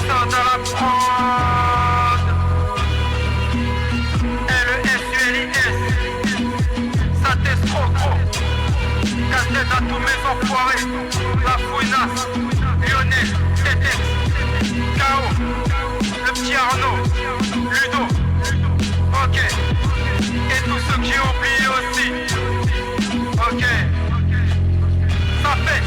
Dans la prod, L-E-S-U-L-I-S, ça teste trop gros. Casse-tête à tous mes enfoirés, la fouinasse, Lionel, Tetex, K.O., le petit Arnaud, Ludo, ok, et tous ceux que j'ai oubliés aussi, ok, ça fait.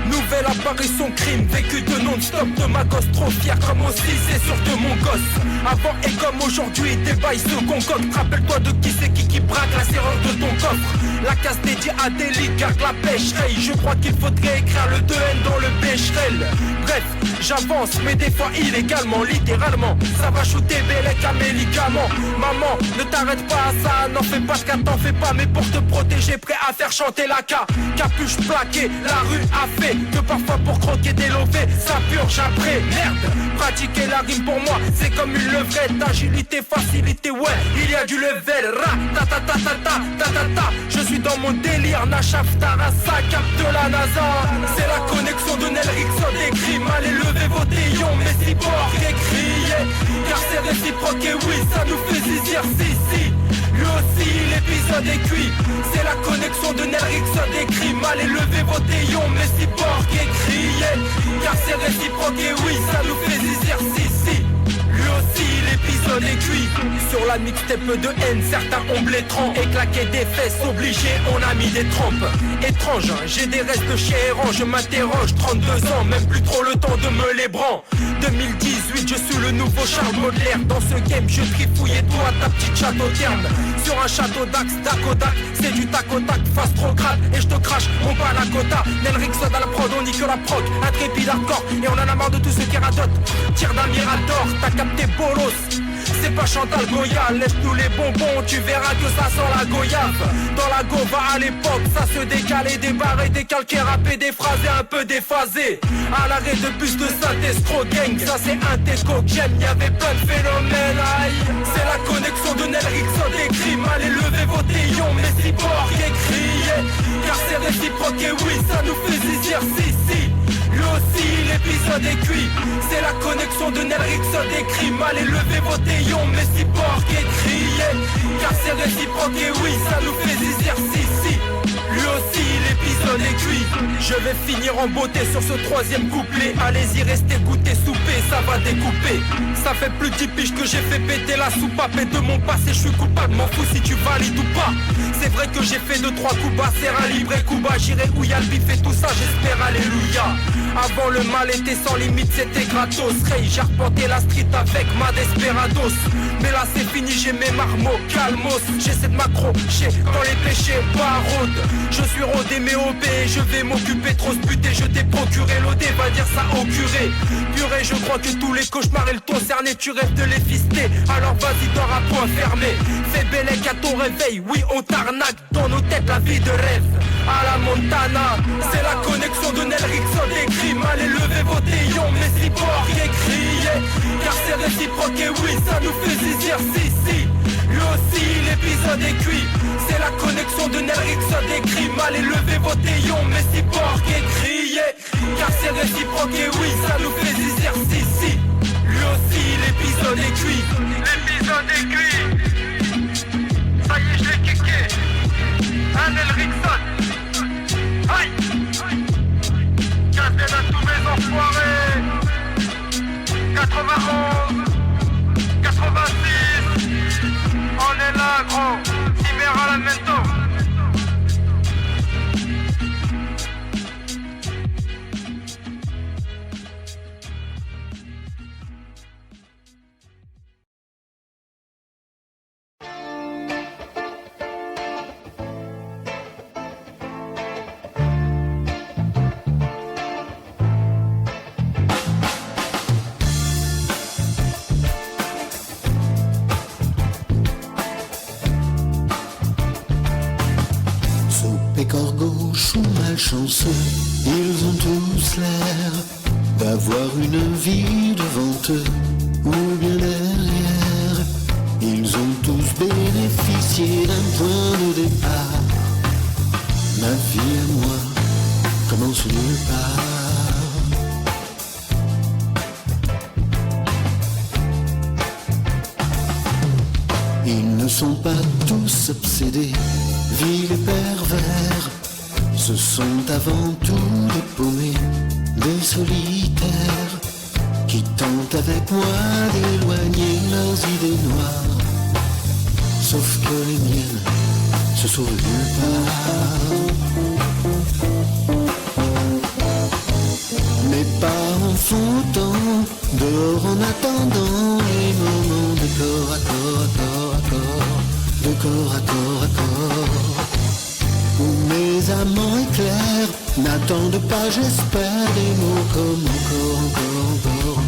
Nouvelle apparition crime, vécu de non-stop de ma gosse. Trop fier comme aussi, c'est sûr de mon gosse. Avant et comme aujourd'hui, des bails se concoctent. Rappelle-toi de qui c'est qui braque la serrure de ton coffre. La casse dédiée à des lits, garde la pêcherie. Je crois qu'il faudrait écrire le 2N dans le bécherel. Bref, j'avance, mais des fois illégalement, littéralement. Ça va shooter Bélec à mes ligaments. Maman, ne t'arrête pas à ça, n'en fais pas ce qu'à t'en fais pas. Mais pour te protéger, prêt à faire chanter la capuche plaquée. La rue a fait que parfois pour croquer des lovés, ça purge après. Merde, pratiquer la rime pour moi, c'est comme une levrette. Agilité, facilité, ouais, il y a du level. Ra, ta ta ta ta ta ta ta ta. Je suis dans mon délire, Nachaf Tarasa, cap de la NASA. C'est la connexion de Nel Rickson des crimes. Allez, levez vos déions, mes cyborgs et criez. Car c'est réciproque et oui, ça nous fait zizir, si. Lui aussi, l'épisode est cuit. C'est la connexion de Nel Rickson des crimes. Allez, levez vos déions, mes cyborgs et criez. Car c'est réciproque et oui, ça nous fait zizir, si. Lui aussi, l'épisode est cuit. Sur la mixtape de haine, certains ont blétrant et claqué des fesses, obligé, on a mis des trompes. Étrange, hein, j'ai des restes chez Errant, je m'interroge, 32 ans, même plus trop le temps de me les bran. 2018, je suis le nouveau Charles Baudelaire. Dans ce game, je trifouille et toi, ta petite château terme. Sur un château d'axe, d'Akodak, c'est du tac au tac, face trop grave, et je te crache mon panacota. Nel Rickson à la prod, on nique la proc, intrépide hardcore, et on en a marre de tous ceux qui radotent. Tire d'un mirador, t'as capté bolos. C'est pas Chantal Goya, laisse-nous les bonbons, tu verras que ça sent la goyave. Dans la gova à l'époque, ça se décalait, débarré, décalqué, rappé, déphrasé, un peu déphasé. À l'arrêt de bus de Saint-Estro gang, ça c'est un déco que j'aime, y'avait plein de phénomènes, aïe. C'est la connexion de Nel Rickson des crimes, allez levez vos déions, mes cyborgs et criez. Car c'est réciproque et oui, ça nous fait zizir, si. Lui aussi, l'épisode est cuit. C'est la connexion de Nel Rickson des crimes. Allez, levez vos déions, mes cyborgs et criez. Car c'est réciproque et oui, ça nous fait zizir, si. Lui aussi, l'épisode est cuit. Je vais finir en beauté sur ce troisième couplet. Allez-y, restez goûter, souper, ça va découper. Ça fait plus de 10 piges que j'ai fait péter la soupape. Et de mon passé, je suis coupable, m'en fous si tu valides ou pas. C'est vrai que j'ai fait 2-3 coups bas, serre un libre et coup bas. J'irai où y'a le bif et tout ça, j'espère, alléluia. Avant le mal était sans limite, c'était gratos. Ray, j'ai reporté la street avec ma desperados. Mais là c'est fini, j'ai mes marmots, calmos. J'essaie de m'accrocher dans les péchés barodes. Je suis rodé mais obé, je vais m'occuper trop ce buté. Je t'ai procuré l'OD, va dire ça au curé. Purée, je crois que tous les cauchemars et le concerné, tu rêves de les fister. Alors vas-y, dors à point fermé. Fais Bélec à ton réveil, oui on t'arnaque. Dans nos têtes la vie de rêve. À la Montana, c'est la connexion de Nel Rickson des crimes. Allez levez vos déions, mes cyborgs et criez. Car c'est réciproque et oui, ça nous fait zizir, si. Lui aussi, l'épisode est cuit. C'est la connexion de Nel Rickson des crimes. Allez levez vos déions, mes cyborgs et criez. Car c'est réciproque et oui, ça nous fait zizir, si. Lui aussi, l'épisode est cuit. L'épisode est cuit. Ça y est, je l'ai kické. Un Nel Rickson. Aïe. Casse-tête à tous mes enfoirés. 91, 86. On est là, gros. Timera la mento. Corps gauche ou malchanceux, ils ont tous l'air d'avoir une vie devant eux ou bien derrière. Ils ont tous bénéficié d'un point de départ. Ma vie à moi commence nulle part. sont pas tous obsédés, vils et pervers. Ce sont avant tout des paumés, des solitaires, qui tentent avec moi d'éloigner leurs idées noires. Sauf que les miennes se sauvent nulle part. Mes parents font autant dehors en attendant les moments de corps à corps, à corps à corps, de corps à corps à corps, où mes amants éclairs n'attendent pas, j'espère, des mots comme encore, encore, encore,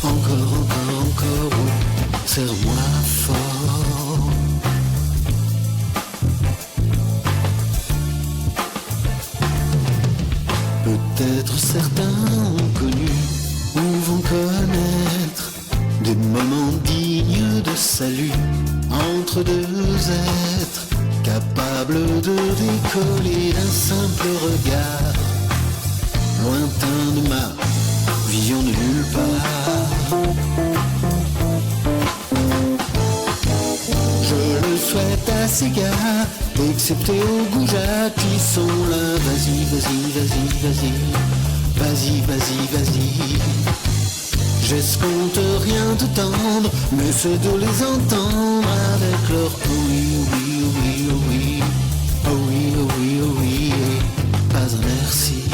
encore, encore, encore, oh, serre-moi fort. Peut-être certains ont connu ou vont connaître des moments dignes de salut entre deux êtres capables de décoller d'un simple regard, lointain de ma vision de nulle part. Je le souhaite à ces gars, excepté aux goujats qui sont là. Vas-y, vas-y, vas-y, vas-y, vas-y, vas-y, vas-y. J'escompte rien de tendre, mais c'est de les entendre avec leur oh oui, oh oui, oh oui, oh oui, oh oui, oh oui, oh oui, et pas un merci.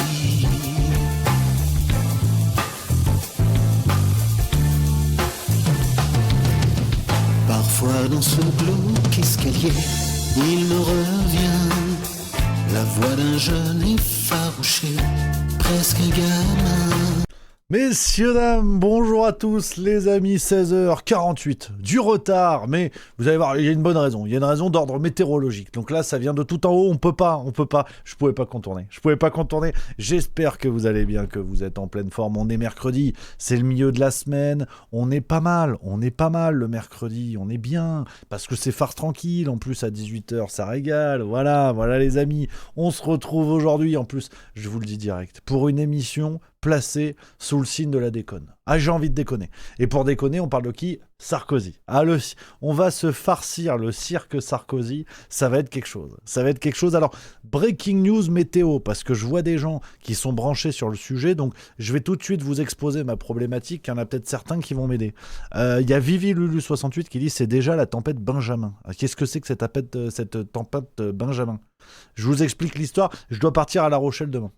Parfois dans ce glauque escalier, il me revient la voix d'un jeune effarouché, presque un gamin. Messieurs, dames, bonjour à tous les amis, 16h48, du retard, mais vous allez voir, il y a une bonne raison, il y a une raison d'ordre météorologique, donc là ça vient de tout en haut, on peut pas, je pouvais pas contourner, j'espère que vous allez bien, que vous êtes en pleine forme, on est mercredi, c'est le milieu de la semaine, on est pas mal le mercredi, on est bien, parce que c'est farce tranquille, en plus à 18h ça régale, voilà les amis, on se retrouve aujourd'hui, en plus, je vous le dis direct, pour une émission placé sous le signe de la déconne. Ah, j'ai envie de déconner. Et pour déconner, on parle de qui ? Sarkozy. Ah, on va se farcir le cirque Sarkozy, ça va être quelque chose. Alors, breaking news météo, parce que je vois des gens qui sont branchés sur le sujet, donc je vais tout de suite vous exposer ma problématique, il y en a peut-être certains qui vont m'aider. Il y a Vivi Lulu68 qui dit « C'est déjà la tempête Benjamin ». Qu'est-ce que c'est que cette tempête Benjamin ? Je vous explique l'histoire, je dois partir à La Rochelle demain.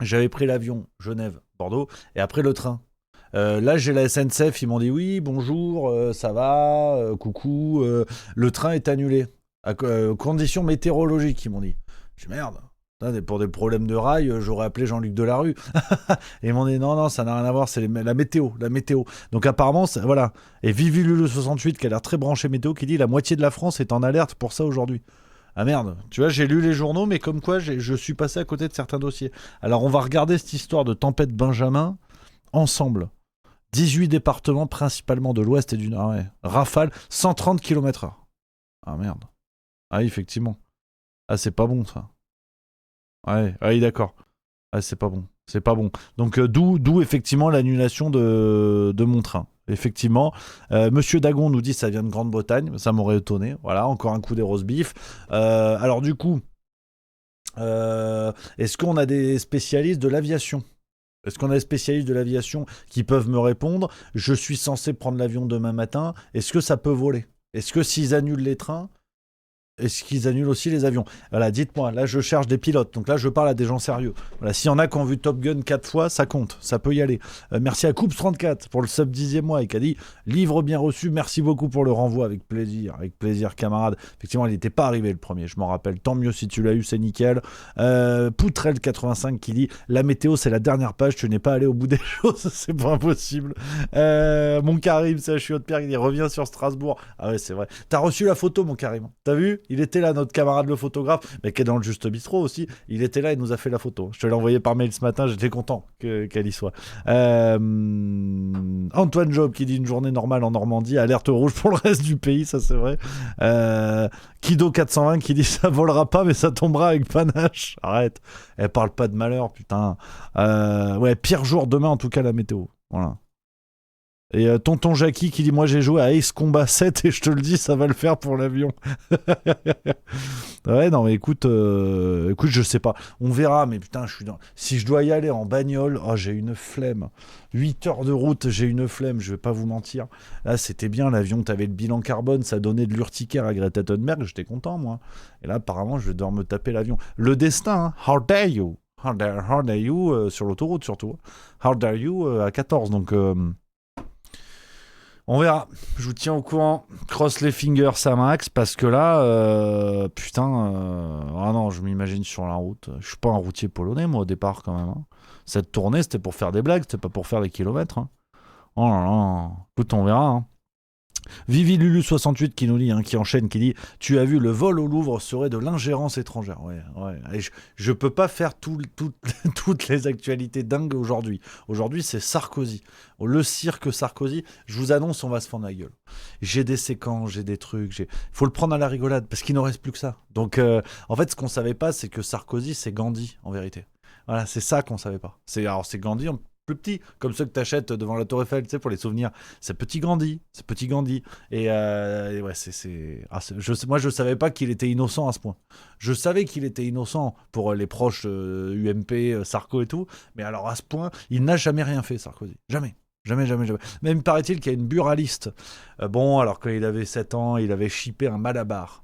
J'avais pris l'avion Genève-Bordeaux et après le train. Là, j'ai la SNCF, ils m'ont dit oui, bonjour, ça va, coucou, le train est annulé. Conditions météorologiques, ils m'ont dit. Je dis merde, pour des problèmes de rail, j'aurais appelé Jean-Luc Delarue. Et ils m'ont dit non, ça n'a rien à voir, c'est la météo. Donc apparemment, voilà. Et Vivi Lulu68, qui a l'air très branché météo, qui dit la moitié de la France est en alerte pour ça aujourd'hui. Ah merde, tu vois, j'ai lu les journaux, mais comme quoi je suis passé à côté de certains dossiers. Alors on va regarder cette histoire de tempête Benjamin ensemble. 18 départements, principalement de l'ouest et du nord. Ouais. Rafale, 130 km/h. Ah merde. Ah oui, effectivement. Ah, c'est pas bon ça. Ouais, oui, d'accord. Ah, c'est pas bon. Donc d'où effectivement l'annulation de mon train. Effectivement, Monsieur Dagon nous dit ça vient de Grande-Bretagne, ça m'aurait étonné. Voilà, encore un coup des roast beef. Alors du coup, est-ce qu'on a des spécialistes de l'aviation ? Qui peuvent me répondre ? Je suis censé prendre l'avion demain matin. Est-ce que ça peut voler ? Est-ce que s'ils annulent les trains, est-ce qu'ils annulent aussi les avions ? Voilà, dites-moi, là je cherche des pilotes, donc là je parle à des gens sérieux. Voilà, s'il y en a qui ont vu Top Gun 4 fois, ça compte, ça peut y aller. Merci à Coups34 pour le sub 10e mois et qui a dit « Livre bien reçu, merci beaucoup pour le renvoi, avec plaisir camarade ». Effectivement, il n'était pas arrivé le premier, je m'en rappelle, tant mieux si tu l'as eu, c'est nickel. Poutrel85 qui dit « La météo c'est la dernière page, tu n'es pas allé au bout des choses, c'est pas impossible ». Mon Karim, ça je suis Haute-Pierre, il dit « Reviens sur Strasbourg ». Ah ouais, c'est vrai. T'as reçu la photo, mon Karim, t'as vu ? Il était là, notre camarade le photographe, mais qui est dans le Juste Bistrot aussi. Il était là, il nous a fait la photo. Je te l'ai envoyé par mail ce matin, j'étais content qu'elle y soit. Antoine Job qui dit une journée normale en Normandie, alerte rouge pour le reste du pays, ça c'est vrai. Kido 420 qui dit ça volera pas, mais ça tombera avec panache. Arrête, elle parle pas de malheur, putain. Ouais, pire jour demain en tout cas la météo. Voilà. Et tonton Jackie qui dit moi j'ai joué à Ace Combat 7 et je te le dis ça va le faire pour l'avion. Ouais non mais écoute je sais pas, on verra mais putain si je dois y aller en bagnole, oh j'ai une flemme. 8 heures de route, j'ai une flemme, je vais pas vous mentir. Là c'était bien l'avion, t'avais le bilan carbone, ça donnait de l'urticaire à Greta Thunberg, j'étais content moi. Et là apparemment je vais devoir me taper l'avion. Le destin, hein. How dare you? How dare you sur l'autoroute surtout. How dare you à 14 donc on verra, je vous tiens au courant. Cross les fingers à max parce que là, ah non, je m'imagine sur la route. Je suis pas un routier polonais moi au départ quand même. Hein. Cette tournée c'était pour faire des blagues, c'était pas pour faire des kilomètres. Hein. Oh là là, écoute, on verra. Hein. Vivi Lulu68 qui nous lit, hein, qui enchaîne, qui dit « Tu as vu, le vol au Louvre serait de l'ingérence étrangère. » Ouais. Et je peux pas faire toutes les actualités dingues aujourd'hui. Aujourd'hui, c'est Sarkozy. Le cirque Sarkozy, je vous annonce, on va se fendre la gueule. J'ai des séquences, j'ai des trucs. Il faut le prendre à la rigolade, parce qu'il n'en reste plus que ça. Donc, en fait, ce qu'on savait pas, c'est que Sarkozy, c'est Gandhi, en vérité. Voilà, c'est ça qu'on savait pas. C'est Gandhi plus petit, comme ceux que t'achètes devant la Tour Eiffel, tu sais, pour les souvenirs. C'est petit Gandhi. Et ouais, moi, je savais pas qu'il était innocent à ce point. Je savais qu'il était innocent pour les proches UMP, Sarko et tout, mais alors à ce point, il n'a jamais rien fait, Sarkozy. Jamais. Même paraît-il qu'il y a une buraliste. Alors quand il avait 7 ans, il avait shippé un Malabar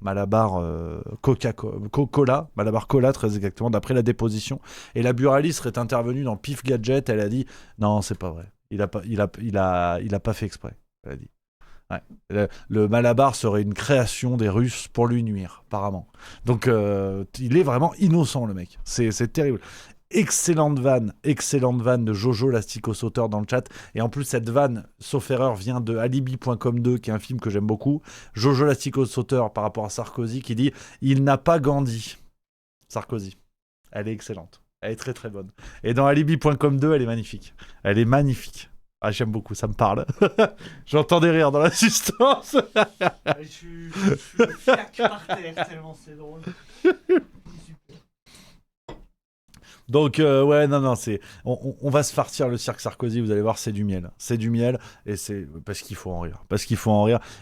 Coca-Cola, Malabar Cola très exactement, d'après la déposition. Et la buraliste est intervenue dans Pif Gadget, elle a dit non, c'est pas vrai. Il a pas fait exprès. Elle a dit. Ouais. Le Malabar serait une création des Russes pour lui nuire, apparemment. Donc il est vraiment innocent le mec. C'est terrible. Excellente vanne de Jojo l'asticot-sauteur dans le chat. Et en plus, cette vanne, sauf erreur, vient de Alibi.com 2, qui est un film que j'aime beaucoup. Jojo l'asticot-sauteur par rapport à Sarkozy, qui dit « Il n'a pas Gandhi ». Sarkozy. Elle est excellente. Elle est très très bonne. Et dans Alibi.com 2, elle est magnifique. Ah, j'aime beaucoup, ça me parle. J'entends des rires dans l'assistance. Je suis fiac par terre, tellement c'est drôle. Donc, ouais, non, on va se farcir le cirque Sarkozy, vous allez voir, c'est du miel. C'est du miel, et c'est parce qu'il faut en rire.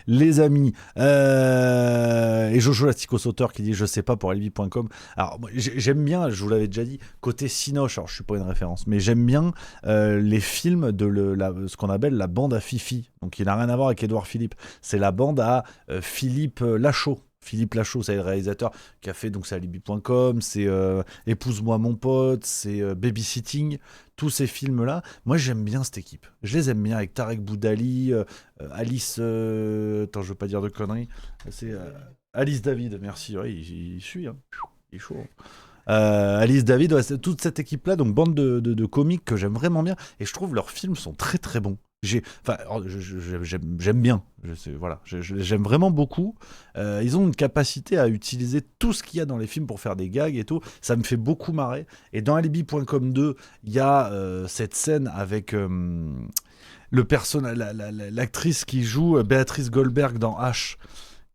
Les amis, et Jojo l'asticot-sauteur qui dit « Je sais pas » pour Alibi.com. Alors, moi, j'aime bien, je vous l'avais déjà dit, côté Cinoche, alors je suis pas une référence, mais j'aime bien les films de ce qu'on appelle la bande à Fifi. Donc, il n'a rien à voir avec Édouard Philippe. C'est la bande à Philippe Lachaud. Philippe Lachaud, c'est le réalisateur qui a fait, donc c'est Alibi.com, c'est Épouse-moi mon pote, c'est Babysitting, tous ces films-là. Moi, j'aime bien cette équipe. Je les aime bien avec Tarek Boudali, Alice... attends, je veux pas dire de conneries. C'est Alice David, merci. Ouais, il suit, hein. Il est chaud. Alice David, ouais, c'est toute cette équipe-là, donc bande de comiques que j'aime vraiment bien. Et je trouve leurs films sont très très bons. J'aime bien, j'aime vraiment beaucoup. Ils ont une capacité à utiliser tout ce qu'il y a dans les films pour faire des gags et tout. Ça me fait beaucoup marrer. Et dans Alibi.com 2, il y a cette scène avec l'actrice qui joue Béatrice Goldberg dans H,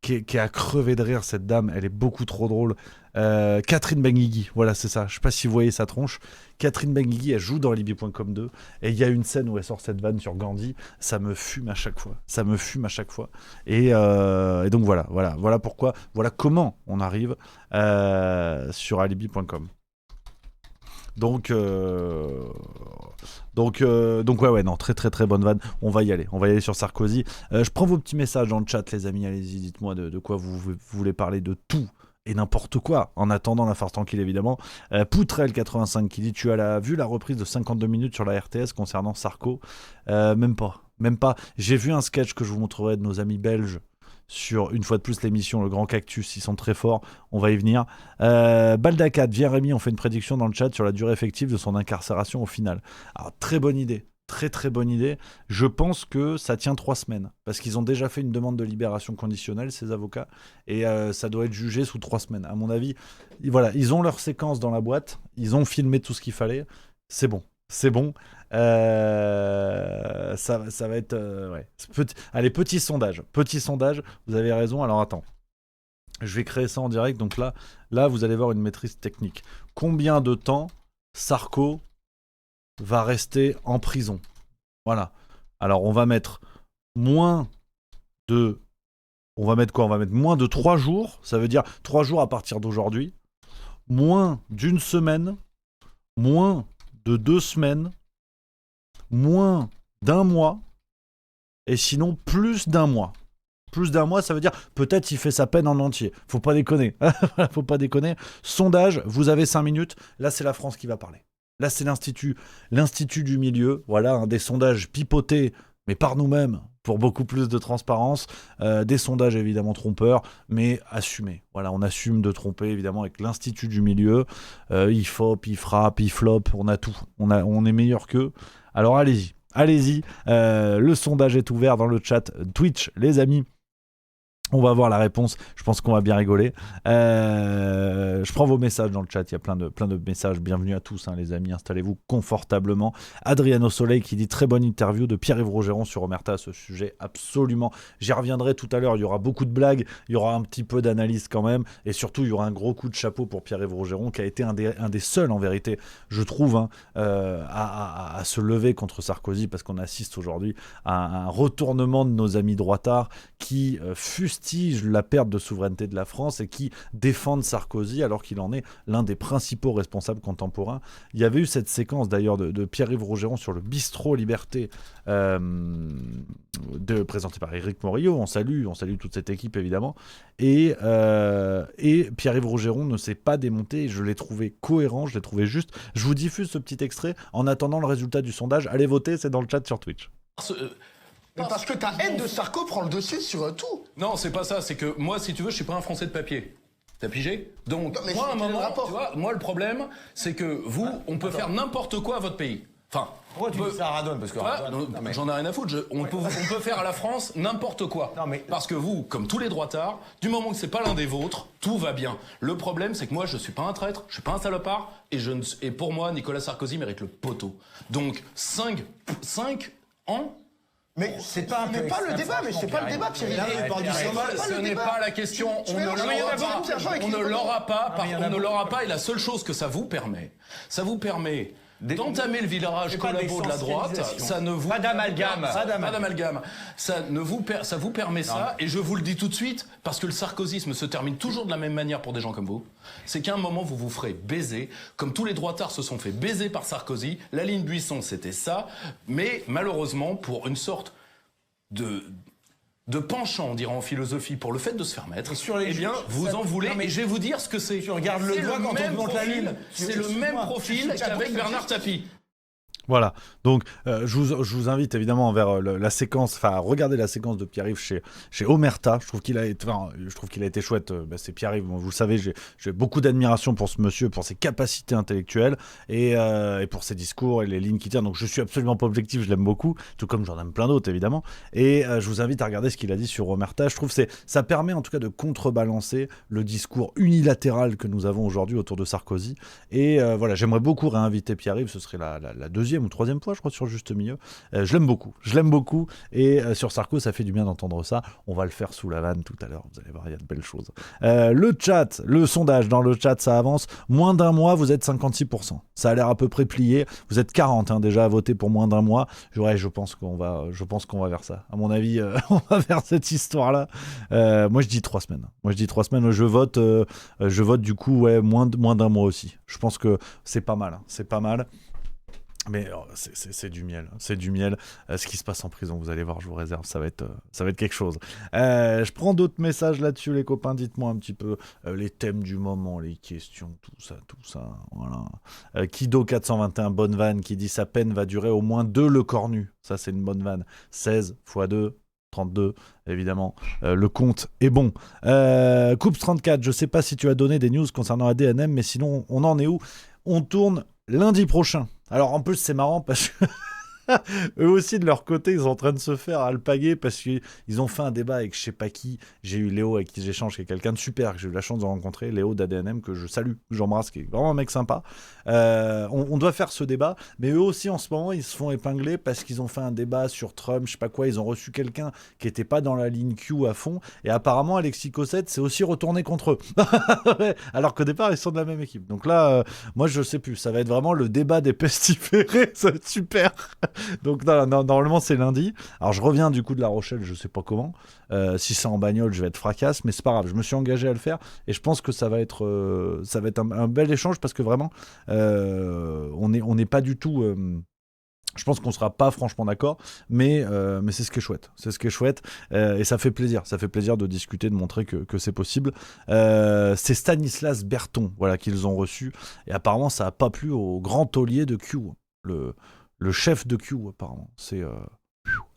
qui est à crever de rire, cette dame. Elle est beaucoup trop drôle. Catherine Benguigui, voilà, c'est ça. Je sais pas si vous voyez sa tronche. Catherine Benguigui, elle joue dans Alibi.com 2 et il y a une scène où elle sort cette vanne sur Gandhi. Ça me fume à chaque fois. Et donc voilà pourquoi, voilà comment on arrive sur Alibi.com. Donc ouais, non, très très très bonne vanne. On va y aller sur Sarkozy. Je prends vos petits messages dans le chat, les amis. Allez-y, dites-moi de quoi vous voulez parler, de tout et n'importe quoi, en attendant la farce tranquille évidemment. Poutrel85 qui dit « Tu as vu la reprise de 52 minutes sur la RTS concernant Sarko ?» Même pas. J'ai vu un sketch que je vous montrerai de nos amis belges sur, une fois de plus, l'émission Le Grand Cactus. Ils sont très forts, on va y venir. Baldacat, viens Rémi, on fait une prédiction dans le chat sur la durée effective de son incarcération au final. Alors, très bonne idée. Très très bonne idée. Je pense que ça tient 3 semaines parce qu'ils ont déjà fait une demande de libération conditionnelle, ces avocats, et ça doit être jugé sous 3 semaines. À mon avis, voilà, ils ont leur séquence dans la boîte, ils ont filmé tout ce qu'il fallait, c'est bon. Ça va être ouais. Allez, petit sondage, vous avez raison. Alors attends, je vais créer ça en direct. Donc là vous allez voir une maîtrise technique. Combien de temps Sarko va rester en prison? Voilà. Alors, on va mettre moins de... On va mettre quoi ? On va mettre moins de 3 jours. Ça veut dire 3 jours à partir d'aujourd'hui. Moins d'une semaine. Moins de 2 semaines. Moins d'un mois. Et sinon, plus d'un mois. Plus d'un mois, ça veut dire peut-être il fait sa peine en entier. Faut pas déconner. Faut pas déconner. Sondage, vous avez 5 minutes. Là, c'est la France qui va parler. Là, c'est l'Institut du milieu. Voilà, des sondages pipotés, mais par nous-mêmes, pour beaucoup plus de transparence. Des sondages évidemment trompeurs, mais assumés. Voilà, on assume de tromper évidemment avec l'Institut du milieu. IFOP, IFRAP, IFLOP, on a tout. On est meilleur qu'eux. Alors allez-y. Allez-y, le sondage est ouvert dans le chat Twitch, les amis. On va voir la réponse, je pense qu'on va bien rigoler. Je prends vos messages dans le chat, il y a plein de messages. Bienvenue à tous, les amis, installez-vous confortablement. Adriano Soleil qui dit très bonne interview de Pierre-Yves Rougeron sur Omerta à ce sujet, absolument. J'y reviendrai tout à l'heure, il y aura beaucoup de blagues, il y aura un petit peu d'analyse quand même, et surtout il y aura un gros coup de chapeau pour Pierre-Yves Rougeron qui a été un des seuls en vérité, je trouve, à se lever contre Sarkozy, parce qu'on assiste aujourd'hui à un retournement de nos amis droitards qui fustigent la perte de souveraineté de la France et qui défendent Sarkozy alors qu'il en est l'un des principaux responsables contemporains. Il y avait eu cette séquence d'ailleurs de Pierre-Yves Rougeron sur le bistrot Liberté présenté par Éric Morillo. On salue toute cette équipe évidemment. Et Pierre-Yves Rougeron ne s'est pas démonté. Je l'ai trouvé cohérent, je l'ai trouvé juste. Je vous diffuse ce petit extrait en attendant le résultat du sondage. Allez voter, c'est dans le chat sur Twitch. Mais parce que ta haine de Sarko prend le dessus sur tout. Non, c'est pas ça, c'est que moi, si tu veux, je suis pas un Français de papier. T'as pigé ? Donc, non, moi, à un moment, tu vois, moi, le problème, c'est que vous, on peut faire n'importe quoi à votre pays. Enfin, pourquoi tu dis ça à Radon ? Parce que j'en ai rien à foutre. On peut faire à la France n'importe quoi. Non, mais... Parce que vous, comme tous les droitards, du moment que c'est pas l'un des vôtres, tout va bien. Le problème, c'est que moi, je suis pas un traître, je suis pas un salopard, et pour moi, Nicolas Sarkozy mérite le poteau. Donc, 5 ans. Mais c'est pas le débat, mais c'est pas le débat, Thierry. Ce n'est pas la question. On ne l'aura pas. Et la seule chose que ça vous permet d'entamer le virage collabo de la droite. Ça ne vous pas d'amalgame. Ça vous permet ça. Et je vous le dis tout de suite, parce que le sarkozysme se termine toujours de la même manière pour des gens comme vous. C'est qu'à un moment vous vous ferez baiser, comme tous les droitards se sont fait baiser par Sarkozy. La ligne Buisson, c'était ça. Mais malheureusement, pour une sorte de penchant, on dirait en philosophie, pour le fait de se faire mettre, eh bien, vous en voulez, mais je vais vous dire ce que c'est. Tu regardes le doigt quand on monte la ligne. C'est le même profil qu'avec Bernard Tapie. Voilà, donc je vous invite évidemment vers la séquence, enfin regarder la séquence de Pierre-Yves chez Omerta. Je trouve qu'il a été chouette. C'est Pierre-Yves, vous le savez, j'ai beaucoup d'admiration pour ce monsieur, pour ses capacités intellectuelles et pour ses discours et les lignes qu'il tient. Donc je suis absolument pas objectif, je l'aime beaucoup, tout comme j'en aime plein d'autres évidemment. Et je vous invite à regarder ce qu'il a dit sur Omerta. Je trouve que ça permet en tout cas de contrebalancer le discours unilatéral que nous avons aujourd'hui autour de Sarkozy. Et voilà, j'aimerais beaucoup réinviter Pierre-Yves, ce serait la deuxième ou troisième fois, je crois, sur Juste Milieu. Je l'aime beaucoup. Et sur Sarko, ça fait du bien d'entendre ça. On va le faire sous la vanne tout à l'heure. Vous allez voir, il y a de belles choses. Le chat, le sondage dans le chat, ça avance. Moins d'un mois, vous êtes 56%. Ça a l'air à peu près plié. Vous êtes 40 déjà à voter pour moins d'un mois. Je pense qu'on va vers ça. À mon avis, on va vers cette histoire-là. Moi, je dis 3 semaines. Je vote du coup, moins d'un mois aussi. Je pense que c'est pas mal. Mais c'est du miel, ce qui se passe en prison, vous allez voir, je vous réserve, ça va être quelque chose. Je prends d'autres messages là-dessus, les copains, dites-moi un petit peu les thèmes du moment, les questions, tout ça, voilà. Kido 421, bonne vanne, qui dit sa peine va durer au moins 2 le cornu, ça c'est une bonne vanne, 16 x 2, 32, évidemment, le compte est bon. Coups 34, je sais pas si tu as donné des news concernant ADNM, mais sinon, on en est où ? On tourne lundi prochain. Alors en plus c'est marrant parce que eux aussi de leur côté ils sont en train de se faire alpaguer parce qu'ils ont fait un débat avec je sais pas qui. J'ai eu Léo avec qui j'échange, qui est quelqu'un de super que j'ai eu la chance de rencontrer, Léo d'ADNM, que je salue, que j'embrasse, qui est vraiment un mec sympa. On doit faire ce débat, mais eux aussi en ce moment ils se font épingler parce qu'ils ont fait un débat sur Trump, je sais pas quoi, ils ont reçu quelqu'un qui était pas dans la ligne Q à fond, et apparemment Alexis Cossette s'est aussi retourné contre eux alors qu'au départ ils sont de la même équipe. Donc là moi je sais plus, ça va être vraiment le débat des pestiférés, ça va être super. Donc normalement c'est lundi. Alors je reviens du coup de La Rochelle, je sais pas comment. Si c'est en bagnole, je vais être fracasse, mais c'est pas grave. Je me suis engagé à le faire et je pense que ça va être un bel échange parce que vraiment on n'est pas du tout. Je pense qu'on sera pas franchement d'accord, mais c'est ce qui est chouette. C'est ce qui est chouette et ça fait plaisir. Ça fait plaisir de discuter, de montrer que c'est possible. C'est Stanislas Berton, voilà, qu'ils ont reçu et apparemment ça a pas plu au grand taulier de Q, le chef de Q apparemment.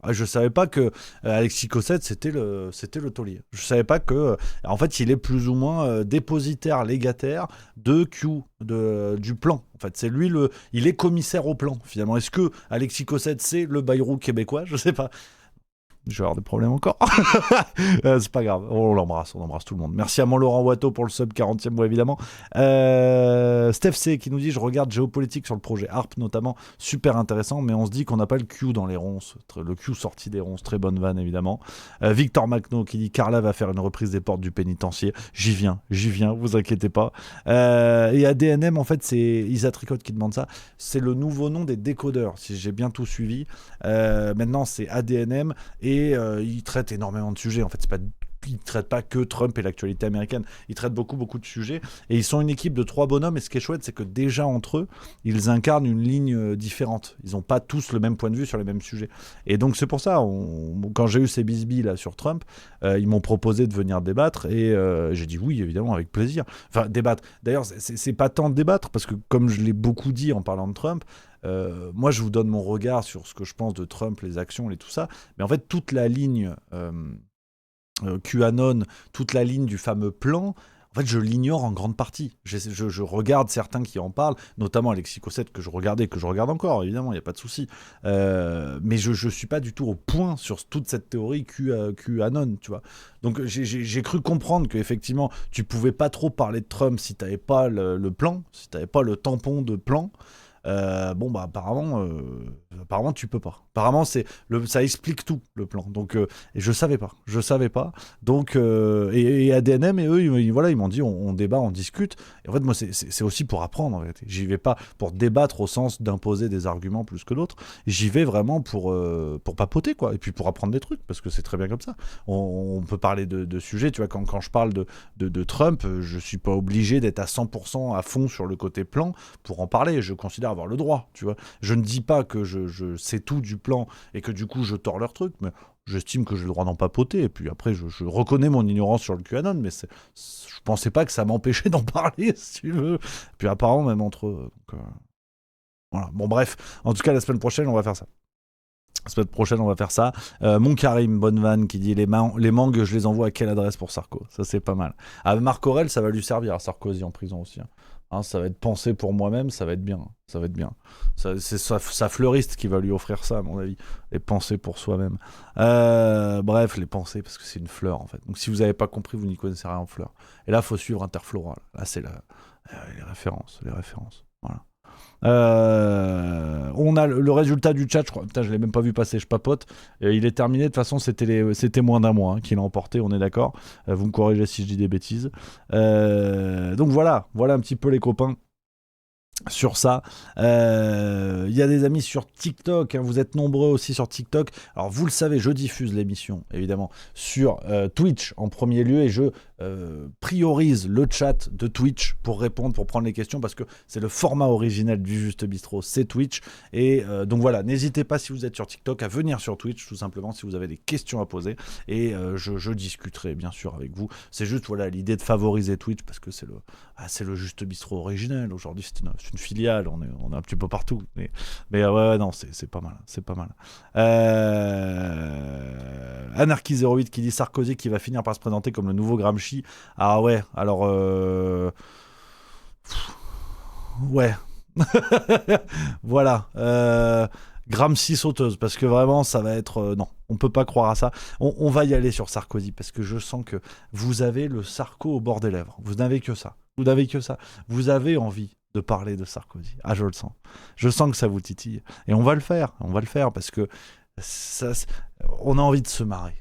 Je savais pas que Alexis Cossette c'était le taulier. Je savais pas que en fait il est plus ou moins dépositaire légataire de Q, du plan. En fait c'est lui il est commissaire au plan finalement. Est-ce que Alexis Cossette c'est le Bayrou québécois? Je sais pas. Je vais avoir des problèmes encore. C'est pas grave, on l'embrasse tout le monde. Merci à mon Laurent Watteau pour le sub 40e mois évidemment. Steph C qui nous dit je regarde géopolitique sur le projet ARP notamment, super intéressant, mais on se dit qu'on n'a pas le Q dans les ronces. Le Q sorti des ronces, très bonne vanne évidemment. Victor Macno qui dit Carla va faire une reprise des portes du pénitencier. J'y viens, vous inquiétez pas. Et ADNM en fait c'est Isa Tricotte qui demande ça, c'est le nouveau nom des décodeurs si j'ai bien tout suivi. Maintenant c'est ADNM et il traite énormément de sujets. En fait, ils ne traitent pas que Trump et l'actualité américaine. Ils traitent beaucoup de sujets. Et ils sont une équipe de 3 bonhommes. Et ce qui est chouette, c'est que déjà entre eux, ils incarnent une ligne différente. Ils n'ont pas tous le même point de vue sur les mêmes sujets. Et donc, c'est pour ça, quand j'ai eu ces bisbilles là sur Trump, ils m'ont proposé de venir débattre. Et j'ai dit oui, évidemment, avec plaisir. Enfin, débattre. D'ailleurs, c'est pas tant de débattre, parce que comme je l'ai beaucoup dit en parlant de Trump, moi, je vous donne mon regard sur ce que je pense de Trump, les actions et tout ça. Mais en fait, toute la ligne QAnon, toute la ligne du fameux plan, en fait, je l'ignore en grande partie. Je regarde certains qui en parlent, notamment Alexis Cossette, que je regardais, que je regarde encore, évidemment, il n'y a pas de souci. Mais je ne suis pas du tout au point sur toute cette théorie QAnon, tu vois. Donc, j'ai cru comprendre qu'effectivement, tu ne pouvais pas trop parler de Trump si tu n'avais pas le plan, si tu n'avais pas le tampon de plan. Apparemment tu peux pas. Apparemment ça explique tout le plan. Donc et je savais pas. Donc et ADNM et eux ils m'ont dit on débat, on discute. Et en fait moi c'est aussi pour apprendre en fait. J'y vais pas pour débattre au sens d'imposer des arguments plus que d'autres. J'y vais vraiment pour papoter quoi. Et puis pour apprendre des trucs parce que c'est très bien comme ça. On peut parler de sujets. Tu vois quand je parle de Trump, je suis pas obligé d'être à 100% à fond sur le côté plan pour en parler. Je considère avoir le droit, tu vois. Je ne dis pas que je sais tout du plan et que du coup je tords leur truc, mais j'estime que j'ai le droit d'en papoter. Et puis après, je reconnais mon ignorance sur le QAnon, mais je pensais pas que ça m'empêchait d'en parler, si tu veux. Et puis apparemment, même entre eux. Donc, voilà. Bon, bref. En tout cas, la semaine prochaine, on va faire ça. Mon Karim, bonne vanne, qui dit les mangues, je les envoie à quelle adresse pour Sarko? Ça, c'est pas mal. À Marc Aurèle, ça va lui servir à Sarkozy en prison aussi. Ça va être pensé pour moi-même, ça va être bien. C'est sa fleuriste qui va lui offrir ça, à mon avis. Les pensées pour soi-même. Bref, les pensées, parce que c'est une fleur, en fait. Donc, si vous n'avez pas compris, vous n'y connaissez rien en fleurs. Et là, il faut suivre Interflora. Là, c'est les références. Voilà. On a le résultat du chat, je crois. Putain, je l'ai même pas vu passer, je papote. Il est terminé. De toute façon, c'était moins d'un mois qui l'a emporté, on est d'accord. Vous me corrigez si je dis des bêtises. Donc voilà un petit peu les copains. Sur ça, il y a des amis sur TikTok, vous êtes nombreux aussi sur TikTok. Alors vous le savez, je diffuse l'émission évidemment sur Twitch en premier lieu et je priorise le chat de Twitch pour répondre, pour prendre les questions parce que c'est le format original du Juste Bistrot, c'est Twitch. Et donc voilà, n'hésitez pas si vous êtes sur TikTok à venir sur Twitch tout simplement si vous avez des questions à poser et je discuterai bien sûr avec vous. C'est juste voilà l'idée de favoriser Twitch parce que c'est le Juste Bistrot original. Aujourd'hui c'est une filiale, on est un petit peu partout. Mais ouais, non, c'est pas mal. Anarchy 08 qui dit Sarkozy qui va finir par se présenter comme le nouveau Gramsci. Ah ouais, alors ouais. Voilà. Gramsci sauteuse, parce que vraiment ça va être... non, on peut pas croire à ça. On va y aller sur Sarkozy, parce que je sens que vous avez le Sarko au bord des lèvres. Vous n'avez que ça. Vous avez envie de parler de Sarkozy. Ah, je le sens. Je sens que ça vous titille. Et on va le faire, parce que on a envie de se marrer.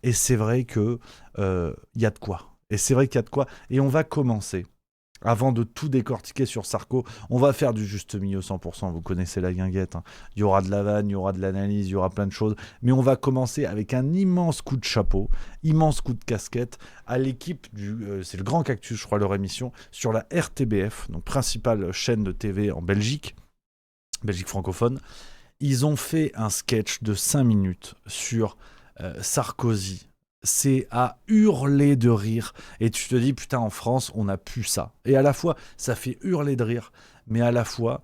Et c'est vrai que y a de quoi. Et on va commencer avant de tout décortiquer sur Sarko, on va faire du juste milieu 100%, vous connaissez la guinguette, hein. Il y aura de la vanne, il y aura de l'analyse, il y aura plein de choses, mais on va commencer avec un immense coup de chapeau, immense coup de casquette à l'équipe c'est le Grand Cactus, je crois, leur émission, sur la RTBF, donc principale chaîne de TV en Belgique francophone. Ils ont fait un sketch de 5 minutes sur Sarkozy. C'est à hurler de rire. Et tu te dis, putain, en France, on n'a plus ça. Et à la fois, ça fait hurler de rire, mais à la fois,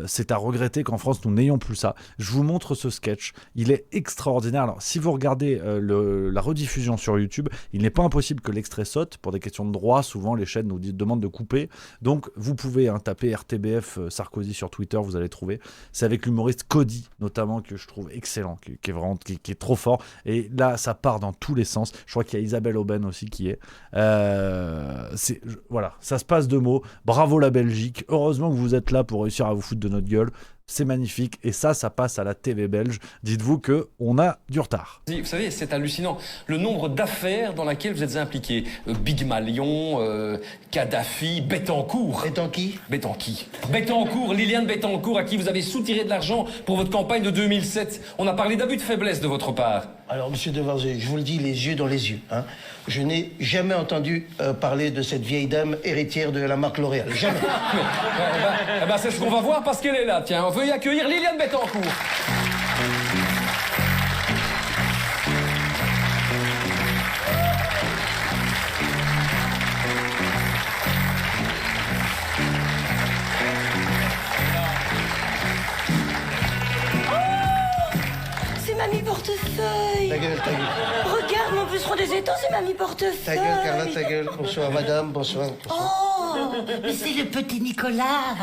c'est à regretter qu'en France, nous n'ayons plus ça. Je vous montre ce sketch. Il est extraordinaire. Alors, si vous regardez la rediffusion sur YouTube, il n'est pas impossible que l'extrait saute. Pour des questions de droit, souvent, les chaînes nous demandent de couper. Donc, vous pouvez taper RTBF Sarkozy sur Twitter, vous allez trouver. C'est avec l'humoriste Cody, notamment, que je trouve excellent, qui est trop fort. Et là, ça part dans tous les sens. Je crois qu'il y a Isabelle Aubin aussi qui est. Voilà, ça se passe de mots. Bravo la Belgique. Heureusement que vous êtes là pour réussir à vous foutre de notre gueule, c'est magnifique, et ça passe à la TV belge. Dites-vous que on a du retard. Vous savez, c'est hallucinant, le nombre d'affaires dans lesquelles vous êtes impliqués. Big Malion, Kadhafi, Bettencourt. Bettencourt, Liliane Bettencourt, à qui vous avez soutiré de l'argent pour votre campagne de 2007. On a parlé d'abus de faiblesse de votre part. Alors, monsieur Devarzé, je vous le dis les yeux dans les yeux, hein. Je n'ai jamais entendu parler de cette vieille dame héritière de la marque L'Oréal. Jamais. C'est ce qu'on va voir parce qu'elle est là. Tiens, on veut y accueillir Liliane Bettencourt. Mamie Portefeuille. Ta gueule. Regarde, mon puceron des étangs, c'est Mamie Portefeuille. Ta gueule, Carla, ta gueule. Bonsoir, madame, bonsoir. Oh, mais c'est le petit Nicolas.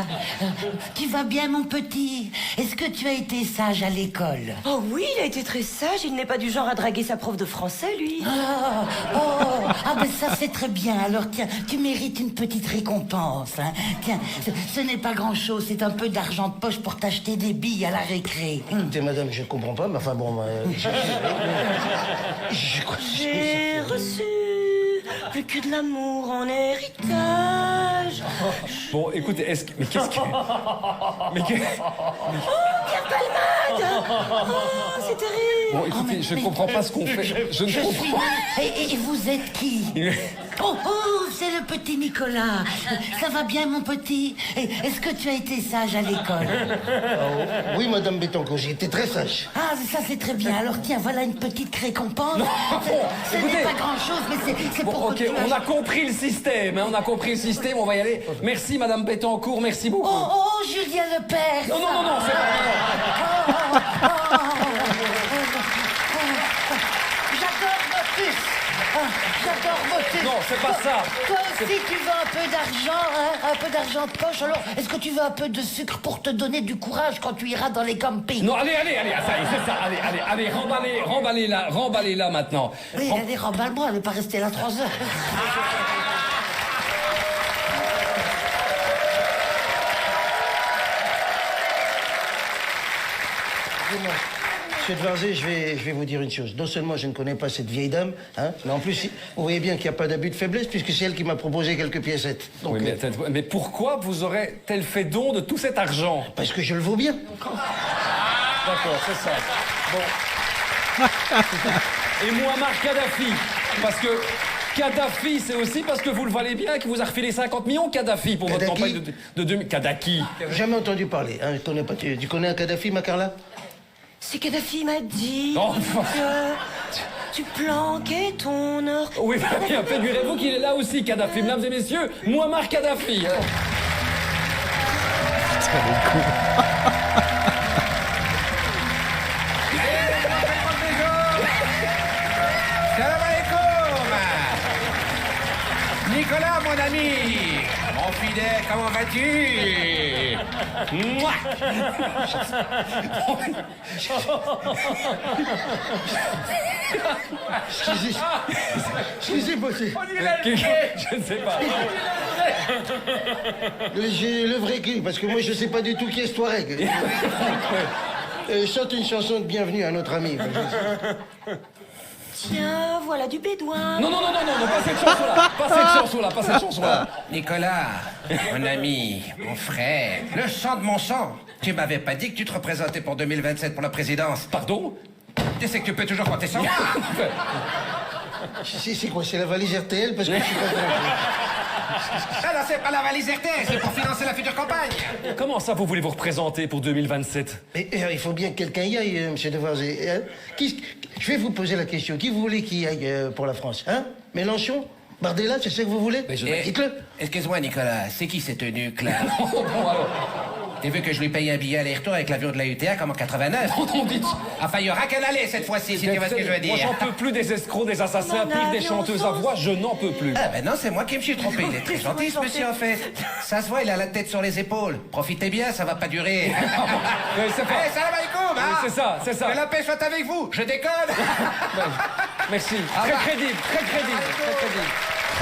Tu vas bien, mon petit? Est-ce que tu as été sage à l'école? Oh oui, il a été très sage. Il n'est pas du genre à draguer sa prof de français, lui. Ben ça, c'est très bien. Alors, tiens, tu mérites une petite récompense, hein. Tiens, ce n'est pas grand-chose. C'est un peu d'argent de poche pour t'acheter des billes à la récré. Écoutez, madame, je ne comprends pas, mais enfin bon... J'ai reçu plus que de l'amour en héritage. Bon, écoutez, mais qu'est-ce que... Pierre Palmade. Oh, c'est terrible. Bon, écoutez, je ne comprends pas ce qu'on fait. Je ne comprends pas. Et vous êtes qui? Oh, c'est le petit Nicolas. Ça va bien, mon petit? Est-ce que tu as été sage à l'école? Oui, madame Bettencourt, j'ai été très sage. Ah, ça c'est très bien. Alors tiens, voilà une petite récompense. Ce n'est pas grand-chose, mais c'est pour que tu on a compris le système, hein, on va y aller. Merci, madame Bettencourt, merci beaucoup. Oh, Julien Lepers. Non, c'est pas... J'adore voter. Non, c'est pas ça. Toi aussi, tu veux un peu d'argent, hein? Un peu d'argent de poche. Alors, est-ce que tu veux un peu de sucre pour te donner du courage quand tu iras dans les campings? Non, allez, ça y est, c'est ça. Allez, remballez là maintenant. Oui, allez, remballe-moi, elle n'est pas restée là 3 heures. Monsieur Devarzé, je vais vous dire une chose. Non seulement je ne connais pas cette vieille dame, hein, mais en plus, vous voyez bien qu'il n'y a pas d'abus de faiblesse puisque c'est elle qui m'a proposé quelques piécettes. Donc, oui, mais pourquoi vous aurez-elle fait don de tout cet argent? Parce que je le vaux bien. D'accord, c'est ça. Bon. Et Muammar Kadhafi, parce que Kadhafi, c'est aussi parce que vous le valez bien, que vous a refilé 50 millions, Kadhafi, pour votre campagne de 2000... Kadhafi. Jamais entendu parler, hein, je connais pas. Tu connais un Kadhafi, ma Carla? C'est Kadhafi m'a dit que tu planquais ton or. Oui, bien, figurez-vous qu'il est là aussi, Kadhafi. Mesdames et messieurs, Muammar Kadhafi. Salam alaikum. Nicolas, mon ami. Mon fidèle, comment vas-tu? Mouah. Excusez-moi, je ne sais pas. J'ai le vrai cul, parce que moi je sais pas du tout qui est ce Touareg. Chante une chanson de bienvenue à notre ami. Tiens, voilà du bédouin. Non, pas cette chanson-là. Pas cette chanson-là. Nicolas, mon ami, mon frère, le sang de mon sang. Tu m'avais pas dit que tu te représentais pour 2027 pour la présidence. Pardon? Tu sais que tu peux toujours compter sur moi. C'est quoi, c'est la valise RTL? Parce que je suis pas convaincu. Ah non, c'est pas la valise RTL, c'est pour financer la future campagne. Comment ça, vous voulez vous représenter pour 2027? Mais il faut bien que quelqu'un y aille, monsieur Devarzé. Hein? Je vais vous poser la question. Qui vous voulez qui y aille pour la France? Hein? Mélenchon? Bardella, c'est ça que vous voulez? Dites-le. Excuse-moi, Nicolas, c'est qui ces tenuques là? Tu veux que je lui paye un billet aller-retour avec l'avion de la UTA comme en 89? Enfin, il y aura qu'un aller cette fois-ci, si tu vois ce que je veux dire. Moi, j'en peux plus des escrocs, des assassins, plus des chanteuses à voix, je n'en peux plus. Ah ben non, c'est moi qui me suis trompé. Il est très gentil, ce monsieur, en fait. Ça se voit, il a la tête sur les épaules. Profitez bien, ça va pas durer. C'est pas... Salam alaikum, hein? C'est ça. Que la paix soit avec vous, je déconne. Merci. Très crédible.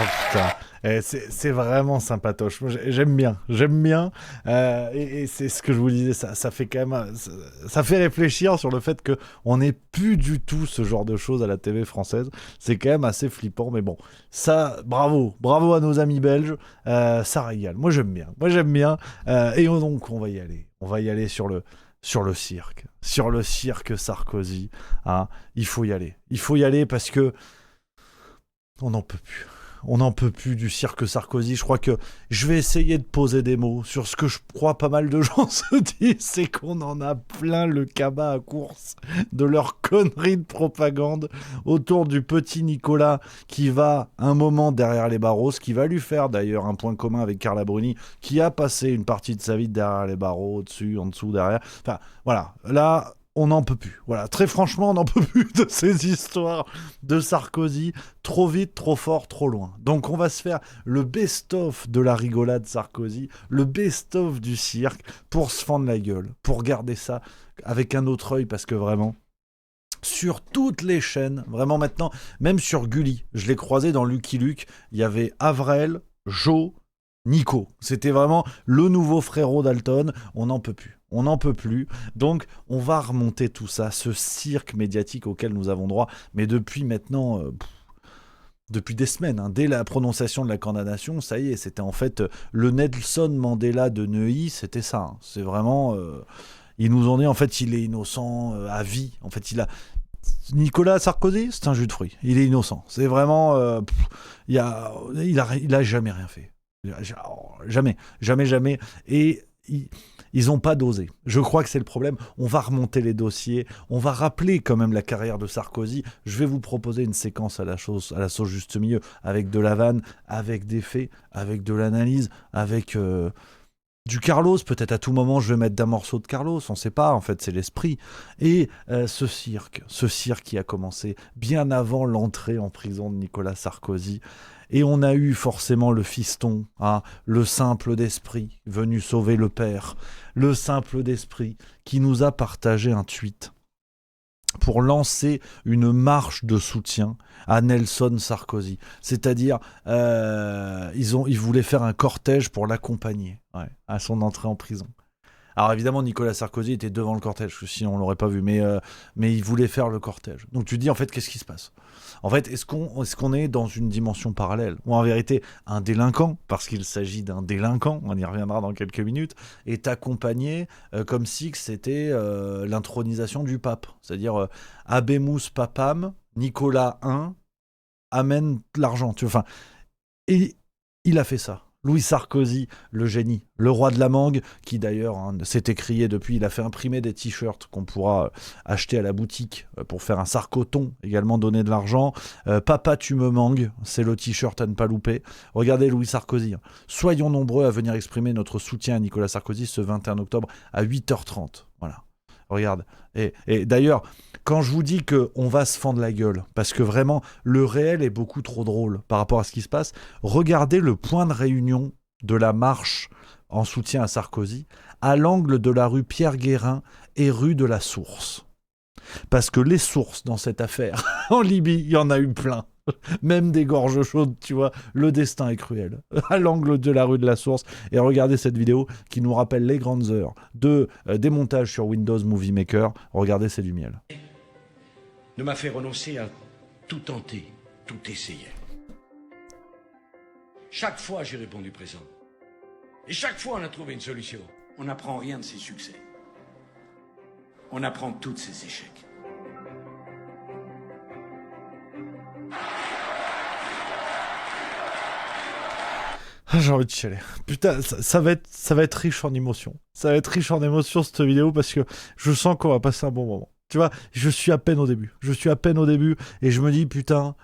Oh putain. C'est vraiment sympatoche. Moi, j'aime bien. Et c'est ce que je vous disais, ça fait quand même, ça fait réfléchir sur le fait que on n'est plus du tout ce genre de choses à la TV française. C'est quand même assez flippant, mais bon, ça, bravo à nos amis belges, ça régale. Moi j'aime bien. Et donc on va y aller. On va y aller sur le cirque Sarkozy. Hein. Il faut y aller parce que on n'en peut plus. On n'en peut plus du cirque Sarkozy. Je crois que je vais essayer de poser des mots sur ce que je crois pas mal de gens se disent, c'est qu'on en a plein le cabas à course de leurs conneries de propagande autour du petit Nicolas qui va un moment derrière les barreaux, ce qui va lui faire d'ailleurs un point commun avec Carla Bruni qui a passé une partie de sa vie derrière les barreaux, au-dessus, en dessous, derrière. Enfin, voilà. Là... on n'en peut plus. Voilà, très franchement, on n'en peut plus de ces histoires de Sarkozy. Trop vite, trop fort, trop loin. Donc on va se faire le best-of de la rigolade Sarkozy, le best-of du cirque, pour se fendre la gueule, pour garder ça avec un autre œil, parce que vraiment, sur toutes les chaînes, vraiment maintenant, même sur Gulli, je l'ai croisé dans Lucky Luke, il y avait Avrel, Jo, Nico. C'était vraiment le nouveau frérot Dalton. On n'en peut plus. Donc, on va remonter tout ça, ce cirque médiatique auquel nous avons droit. Mais depuis maintenant, depuis des semaines, hein, dès la prononciation de la condamnation, ça y est, c'était en fait le Nelson Mandela de Neuilly, c'était ça. Hein. C'est vraiment... ils nous ont dit, en fait, il est innocent à vie. En fait, Nicolas Sarkozy, c'est un jus de fruits. Il est innocent. C'est vraiment... il a jamais rien fait. Jamais. Et ils n'ont pas dosé. Je crois que c'est le problème. On va remonter les dossiers. On va rappeler quand même la carrière de Sarkozy. Je vais vous proposer une séquence à la sauce juste milieu, avec de la vanne, avec des faits, avec de l'analyse, avec du Carlos. Peut-être à tout moment, je vais mettre d'un morceau de Carlos. On ne sait pas. En fait, c'est l'esprit. Et ce cirque qui a commencé bien avant l'entrée en prison de Nicolas Sarkozy. Et on a eu forcément le fiston, hein, le simple d'esprit, venu sauver le père, le simple d'esprit, qui nous a partagé un tweet pour lancer une marche de soutien à Nelson Sarkozy. C'est-à-dire, ils voulaient faire un cortège pour l'accompagner à son entrée en prison. Alors évidemment, Nicolas Sarkozy était devant le cortège, sinon on l'aurait pas vu, mais il voulait faire le cortège. Donc tu te dis, en fait, qu'est-ce qui se passe ? En fait, est-ce qu'on est dans une dimension parallèle ? Ou en vérité, un délinquant, parce qu'il s'agit d'un délinquant, on y reviendra dans quelques minutes, est accompagné comme si c'était l'intronisation du pape. C'est-à-dire, Habemus Papam, Nicolas I, amène l'argent. Tu vois, et il a fait ça. Louis Sarkozy, le génie, le roi de la mangue, qui d'ailleurs s'est écrié depuis, il a fait imprimer des t-shirts qu'on pourra acheter à la boutique pour faire un sarcoton, également donner de l'argent. Papa tu me mangues, c'est le t-shirt à ne pas louper. Regardez Louis Sarkozy. Soyons nombreux à venir exprimer notre soutien à Nicolas Sarkozy ce 21 octobre à 8h30. Voilà. Regarde. Et d'ailleurs, quand je vous dis qu'on va se fendre la gueule, parce que vraiment, le réel est beaucoup trop drôle par rapport à ce qui se passe, regardez le point de réunion de la marche en soutien à Sarkozy, à l'angle de la rue Pierre-Guérin et rue de la Source. Parce que les sources dans cette affaire, en Libye, il y en a eu plein. Même des gorges chaudes, tu vois, le destin est cruel. À l'angle de la rue de la Source. Et regardez cette vidéo qui nous rappelle les grandes heures de démontage sur Windows Movie Maker. Regardez, c'est du miel. Ne m'a fait renoncer à tout tenté, tout essayé. Chaque fois, j'ai répondu présent. Et chaque fois, on a trouvé une solution. On n'apprend rien de ses succès. On apprend tous ses échecs. J'ai envie de chialer. Putain, ça va être riche en émotions. Ça va être riche en émotions cette vidéo parce que je sens qu'on va passer un bon moment. Tu vois, je suis à peine au début. Et je me dis, putain,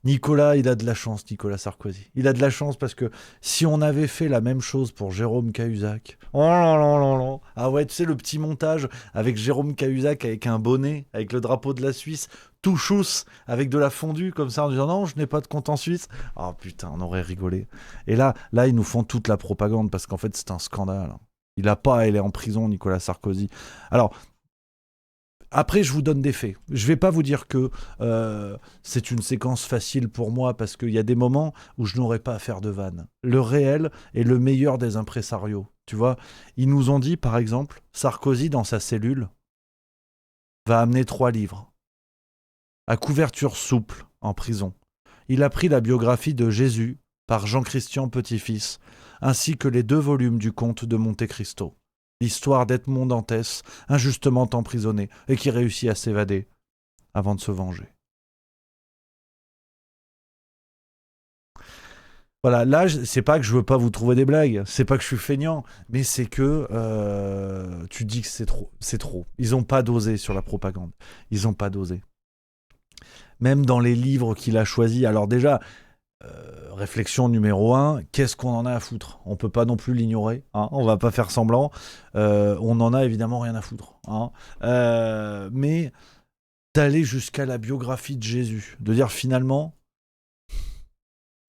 Nicolas, il a de la chance, Nicolas Sarkozy. Il a de la chance parce que si on avait fait la même chose pour Jérôme Cahuzac... Oh là là là là. Ah ouais, tu sais, le petit montage avec Jérôme Cahuzac avec un bonnet, avec le drapeau de la Suisse, tout chousse, avec de la fondue comme ça, en disant non, je n'ai pas de compte en Suisse. Oh putain, on aurait rigolé. Et là, ils nous font toute la propagande parce qu'en fait, c'est un scandale. Il a pas à aller en prison, Nicolas Sarkozy. Alors... Après, je vous donne des faits. Je vais pas vous dire que c'est une séquence facile pour moi parce qu'il y a des moments où je n'aurais pas à faire de vannes. Le réel est le meilleur des impresarios. Tu vois, ils nous ont dit, par exemple, Sarkozy, dans sa cellule, va amener 3 livres. À couverture souple, en prison. Il a pris la biographie de Jésus par Jean-Christian Petit-Fils, ainsi que les 2 volumes du Comte de Monte Cristo. L'histoire d'Edmond Dantès, injustement emprisonné et qui réussit à s'évader avant de se venger. Voilà, là, c'est pas que je veux pas vous trouver des blagues, c'est pas que je suis feignant, mais c'est que tu dis que c'est trop. Ils ont pas dosé sur la propagande. Ils ont pas dosé. Même dans les livres qu'il a choisis, alors déjà... réflexion numéro 1, qu'est-ce qu'on en a à foutre ? On peut pas non plus l'ignorer, hein, on va pas faire semblant, on en a évidemment rien à foutre. Hein, mais d'aller jusqu'à la biographie de Jésus, de dire finalement,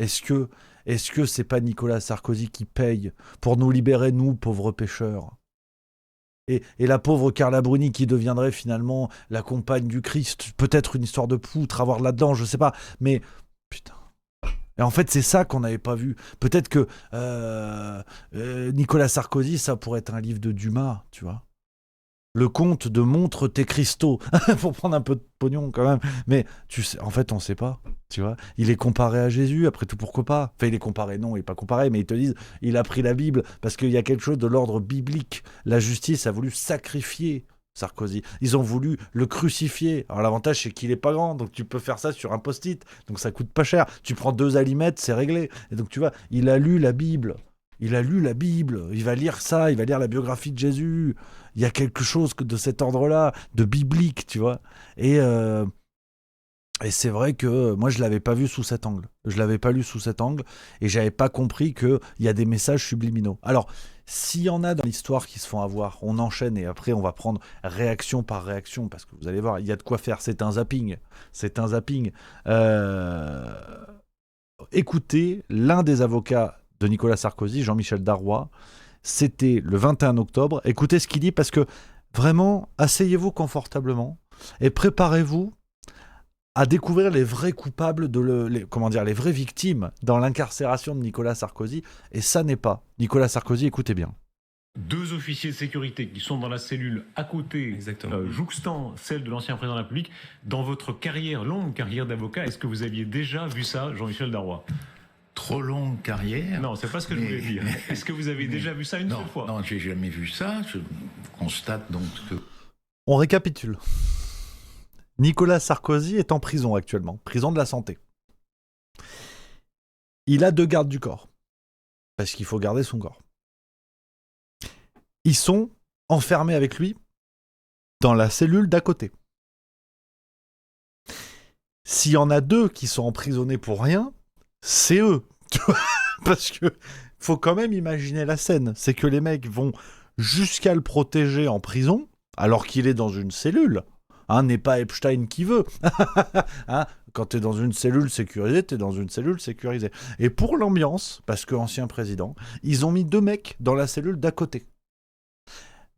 est-ce que c'est pas Nicolas Sarkozy qui paye pour nous libérer, nous, pauvres pécheurs ? Et la pauvre Carla Bruni qui deviendrait finalement la compagne du Christ, peut-être une histoire de poutre à voir là-dedans, je sais pas, mais putain. Et en fait, c'est ça qu'on n'avait pas vu. Peut-être que Nicolas Sarkozy, ça pourrait être un livre de Dumas, tu vois. Le comte de Monte Cristo, pour prendre un peu de pognon quand même. Mais tu sais, en fait, on ne sait pas, tu vois. Il est comparé à Jésus, après tout, pourquoi pas ? Enfin, il est comparé, non, il n'est pas comparé, mais ils te disent, il a pris la Bible parce qu'il y a quelque chose de l'ordre biblique. La justice a voulu sacrifier Sarkozy. Ils ont voulu le crucifier. Alors l'avantage, c'est qu'il est pas grand, donc tu peux faire ça sur un post-it, donc ça coûte pas cher. Tu prends 2 allumettes, c'est réglé. Et donc tu vois, il a lu la Bible. Il va lire ça, il va lire la biographie de Jésus. Il y a quelque chose de cet ordre-là, de biblique, tu vois. Et c'est vrai que moi, je l'avais pas vu sous cet angle. Je l'avais pas lu sous cet angle, et j'avais pas compris qu'il y a des messages subliminaux. Alors, s'il y en a dans l'histoire qui se font avoir, on enchaîne et après on va prendre réaction par réaction parce que vous allez voir, il y a de quoi faire. C'est un zapping. Écoutez, l'un des avocats de Nicolas Sarkozy, Jean-Michel Darrois, c'était le 21 octobre. Écoutez ce qu'il dit parce que vraiment, asseyez-vous confortablement et préparez-vous à découvrir les vrais coupables, les vraies victimes dans l'incarcération de Nicolas Sarkozy. Et ça n'est pas Nicolas Sarkozy, écoutez bien. 2 officiers de sécurité qui sont dans la cellule à côté, jouxtant celle de l'ancien président de la République. Dans votre longue carrière d'avocat, est-ce que vous aviez déjà vu ça, Jean-Michel Darrois ? Trop longue carrière. Non, c'est pas ce que je voulais dire. Est-ce que vous avez déjà vu ça une seule fois ? Non, j'ai jamais vu ça. Je constate donc que... On récapitule. Nicolas Sarkozy est en prison actuellement, prison de la santé. Il a 2 gardes du corps, parce qu'il faut garder son corps. Ils sont enfermés avec lui dans la cellule d'à côté. S'il y en a 2 qui sont emprisonnés pour rien, c'est eux. Parce que faut quand même imaginer la scène. C'est que les mecs vont jusqu'à le protéger en prison, alors qu'il est dans une cellule. N'est pas Epstein qui veut. Quand t'es dans une cellule sécurisée, t'es dans une cellule sécurisée. Et pour l'ambiance, parce que ancien président, ils ont mis 2 mecs dans la cellule d'à côté.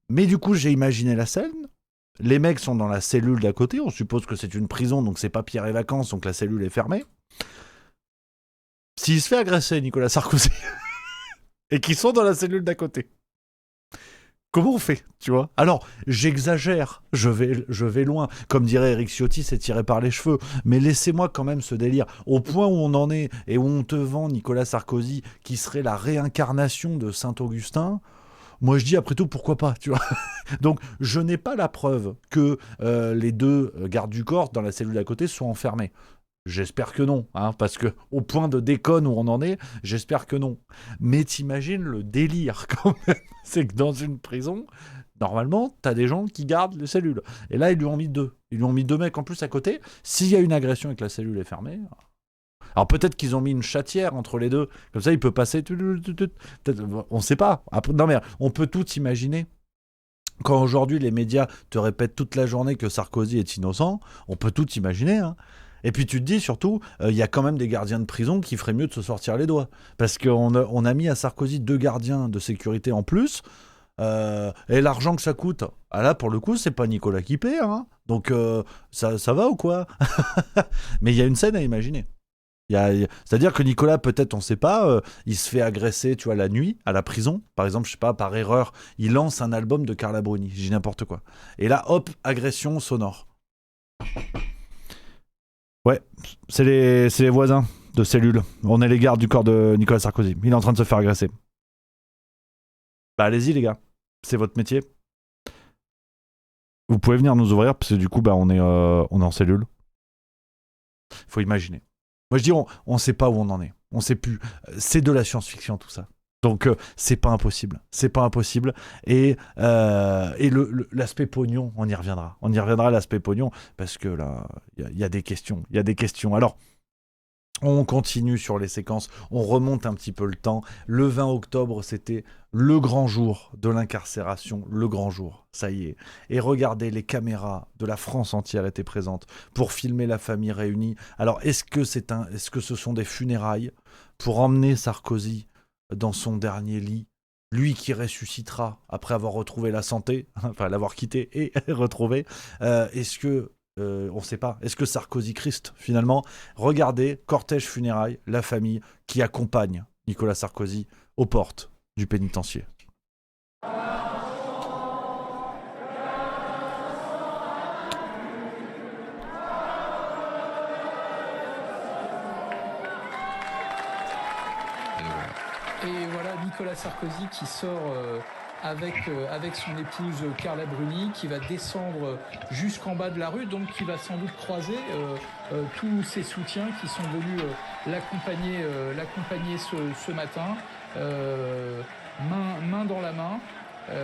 Mais du coup, j'ai imaginé la scène. Les mecs sont dans la cellule d'à côté. On suppose que c'est une prison, donc c'est pas Pierre et Vacances, donc la cellule est fermée. S'il se fait agresser, Nicolas Sarkozy, et qu'ils sont dans la cellule d'à côté, Comment on fait, tu vois? Alors, j'exagère, je vais loin. Comme dirait Eric Ciotti, c'est tiré par les cheveux. Mais laissez-moi quand même ce délire. Au point où on en est, et où on te vend Nicolas Sarkozy, qui serait la réincarnation de Saint-Augustin, moi je dis après tout, pourquoi pas, tu vois? Donc, je n'ai pas la preuve que les deux gardes du corps dans la cellule d'à côté soient enfermés. J'espère que non, hein, parce que au point de déconne où on en est, j'espère que non. Mais t'imagines le délire quand même, c'est que dans une prison, normalement, t'as des gens qui gardent les cellules. Et là, ils lui ont mis 2. Ils lui ont mis 2 mecs en plus à côté. S'il y a une agression et que la cellule est fermée, alors peut-être qu'ils ont mis une chatière entre les deux, comme ça il peut passer. On sait pas. Après, non mais on peut tout imaginer. Quand aujourd'hui les médias te répètent toute la journée que Sarkozy est innocent, on peut tout imaginer, hein. Et puis tu te dis surtout, il y a quand même des gardiens de prison qui feraient mieux de se sortir les doigts. Parce qu'on a mis à Sarkozy 2 gardiens de sécurité en plus. Et l'argent que ça coûte, là pour le coup c'est pas Nicolas qui paie, hein. Donc ça va ou quoi? Mais il y a une scène à imaginer. C'est-à-dire que Nicolas, peut-être on sait pas, il se fait agresser, tu vois, la nuit à la prison, par exemple, je sais pas, par erreur, il lance un album de Carla Bruni, je dis n'importe quoi. Et là, hop, agression sonore. Ouais, c'est les voisins de cellule. On est les gardes du corps de Nicolas Sarkozy. Il est en train de se faire agresser. Bah allez-y les gars, c'est votre métier. Vous pouvez venir nous ouvrir parce que du coup on est en cellule. Faut imaginer. Moi je dis on sait pas où on en est. On sait plus. C'est de la science-fiction tout ça. Donc c'est pas impossible. C'est pas impossible. Et l'aspect pognon, on y reviendra. On y reviendra à l'aspect pognon parce que là il y a des questions. Il y a des questions. Alors on continue sur les séquences, on remonte un petit peu le temps. Le 20 octobre, c'était le grand jour de l'incarcération, le grand jour, ça y est. Et regardez, les caméras de la France entière étaient présentes pour filmer la famille réunie. Alors, est-ce que ce sont des funérailles pour emmener Sarkozy dans son dernier lit, lui qui ressuscitera après avoir retrouvé la santé, enfin l'avoir quitté et retrouvé. Est-ce que on ne sait pas. Est-ce que Sarkozy Christ, finalement? Regardez, cortège funérailles, la famille qui accompagne Nicolas Sarkozy aux portes du pénitencier. Et voilà Nicolas Sarkozy qui sort avec son épouse Carla Bruni, qui va descendre jusqu'en bas de la rue, donc qui va sans doute croiser tous ses soutiens qui sont venus l'accompagner ce matin, main dans la main.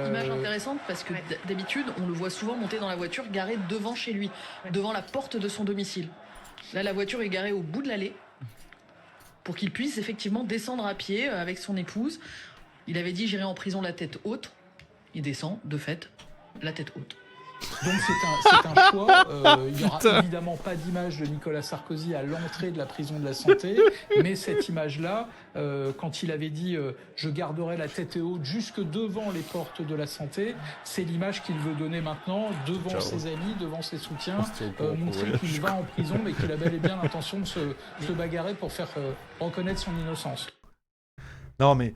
Image intéressante parce que d'habitude on le voit souvent monter dans la voiture garée devant chez lui, devant la porte de son domicile. Là la voiture est garée au bout de l'allée pour qu'il puisse effectivement descendre à pied avec son épouse. Il avait dit j'irai en prison la tête haute. Il descend de fait la tête haute. Donc c'est un choix. Il n'y aura évidemment pas d'image de Nicolas Sarkozy à l'entrée de la prison de la Santé, mais cette image-là, quand il avait dit je garderai la tête haute jusque devant les portes de la Santé, c'est l'image qu'il veut donner maintenant devant ses amis, devant ses soutiens, montrer qu'il va en prison, mais qu'il a bel et bien l'intention de se bagarrer pour faire reconnaître son innocence. Non mais...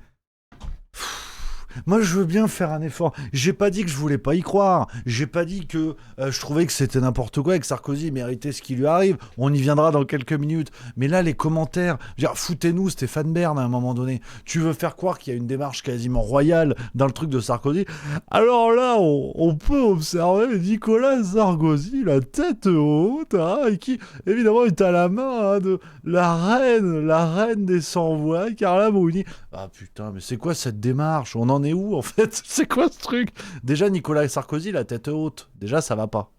Moi, je veux bien faire un effort. J'ai pas dit que je voulais pas y croire. J'ai pas dit que je trouvais que c'était n'importe quoi et que Sarkozy méritait ce qui lui arrive. On y viendra dans quelques minutes. Mais là, les commentaires, je veux dire, foutez-nous Stéphane Bern à un moment donné. Tu veux faire croire qu'il y a une démarche quasiment royale dans le truc de Sarkozy. Alors là, on peut observer Nicolas Sarkozy, la tête haute, hein, et qui, évidemment, est à la main de la reine des sans-voix, Carla Bruni. Ah putain, mais c'est quoi cette démarche? On en est où en fait? C'est quoi ce truc? Déjà Nicolas Sarkozy la tête haute, déjà ça va pas.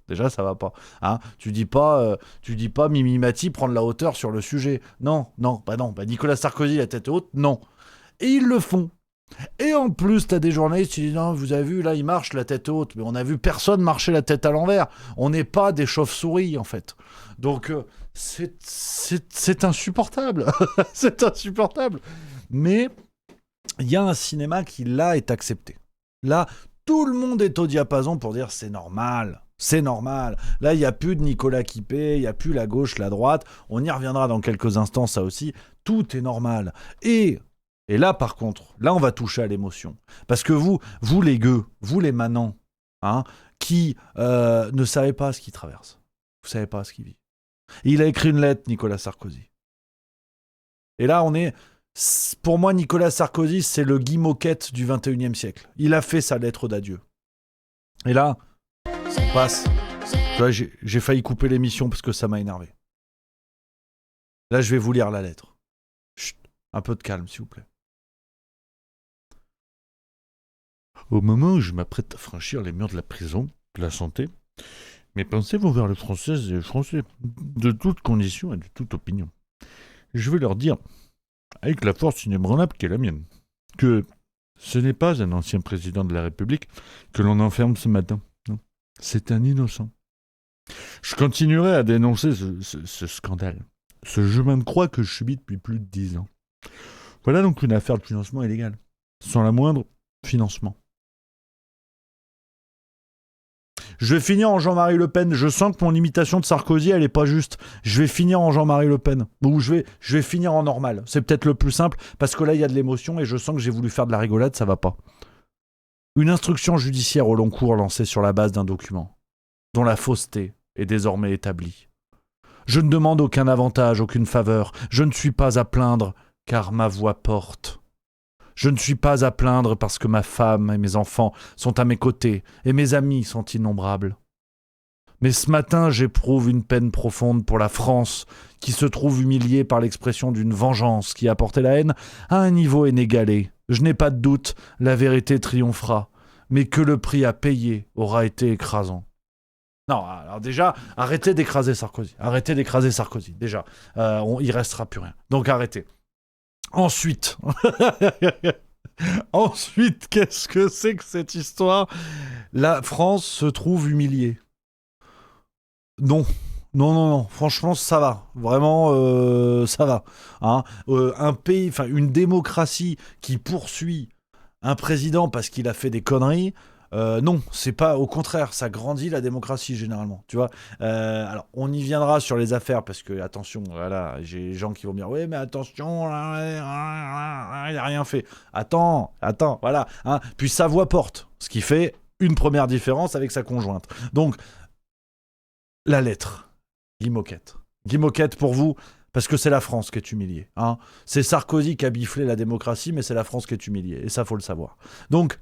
Hein, tu dis pas Mimi Mati prendre la hauteur sur le sujet. Non, Nicolas Sarkozy la tête haute, non. Et ils le font. Et en plus t'as des journalistes qui disent non, vous avez vu là il marche la tête haute, mais on a vu personne marcher la tête à l'envers. On n'est pas des chauves-souris en fait. Donc c'est insupportable. C'est insupportable. Mais il y a un cinéma qui, là, est accepté. Là, tout le monde est au diapason pour dire c'est normal. C'est normal. Là, il n'y a plus de Nicolas qui paie, il n'y a plus la gauche, la droite. On y reviendra dans quelques instants, ça aussi. Tout est normal. Et Et là, par contre, là, on va toucher à l'émotion. Parce que vous les gueux, vous les manants, hein, qui ne savez pas ce qu'il traverse. Vous savez pas ce qu'il vit. Et il a écrit une lettre, Nicolas Sarkozy. Et là, pour moi, Nicolas Sarkozy, c'est le Guy Moquette du 21e siècle. Il a fait sa lettre d'adieu. Et là, on passe. Tu vois, j'ai failli couper l'émission parce que ça m'a énervé. Là, je vais vous lire la lettre. Chut, un peu de calme, s'il vous plaît. Au moment où je m'apprête à franchir les murs de la prison, de la santé, mes pensées vont vers les Françaises et les Français, de toutes conditions et de toute opinion. Je vais leur dire, avec la force inébranlable qui est la mienne, que ce n'est pas un ancien président de la République que l'on enferme ce matin. Non, c'est un innocent. Je continuerai à dénoncer ce scandale, ce chemin de croix que je subis depuis plus de 10 ans. Voilà donc une affaire de financement illégal, sans la moindre financement. Je vais finir en Jean-Marie Le Pen. Je sens que mon imitation de Sarkozy, elle est pas juste. Je vais finir en Jean-Marie Le Pen. Ou je vais finir en normal. C'est peut-être le plus simple, parce que là, il y a de l'émotion et je sens que j'ai voulu faire de la rigolade, ça va pas. Une instruction judiciaire au long cours lancée sur la base d'un document, dont la fausseté est désormais établie. Je ne demande aucun avantage, aucune faveur. Je ne suis pas à plaindre, car ma voix porte. Je ne suis pas à plaindre parce que ma femme et mes enfants sont à mes côtés et mes amis sont innombrables. Mais ce matin, j'éprouve une peine profonde pour la France qui se trouve humiliée par l'expression d'une vengeance qui a porté la haine à un niveau inégalé. Je n'ai pas de doute, la vérité triomphera, mais que le prix à payer aura été écrasant. Non, alors déjà, arrêtez d'écraser Sarkozy. Arrêtez d'écraser Sarkozy, déjà. Il restera plus rien. Donc arrêtez. Ensuite, qu'est-ce que c'est que cette histoire ? La France se trouve humiliée. Non. Franchement, ça va. Vraiment, ça va. Hein, un pays, enfin, une démocratie qui poursuit un président parce qu'il a fait des conneries. Non, c'est pas, au contraire, ça grandit la démocratie généralement, tu vois. Alors, on y viendra sur les affaires parce que, attention, voilà, j'ai des gens qui vont me dire, oui, mais attention, il a rien fait. Attends, voilà. Hein. Puis sa voix porte, ce qui fait une première différence avec sa conjointe. Donc, la lettre, Guy Moquette. Guy Moquette pour vous, parce que c'est la France qui est humiliée. Hein. C'est Sarkozy qui a biflé la démocratie, mais c'est la France qui est humiliée. Et ça, faut le savoir. Donc,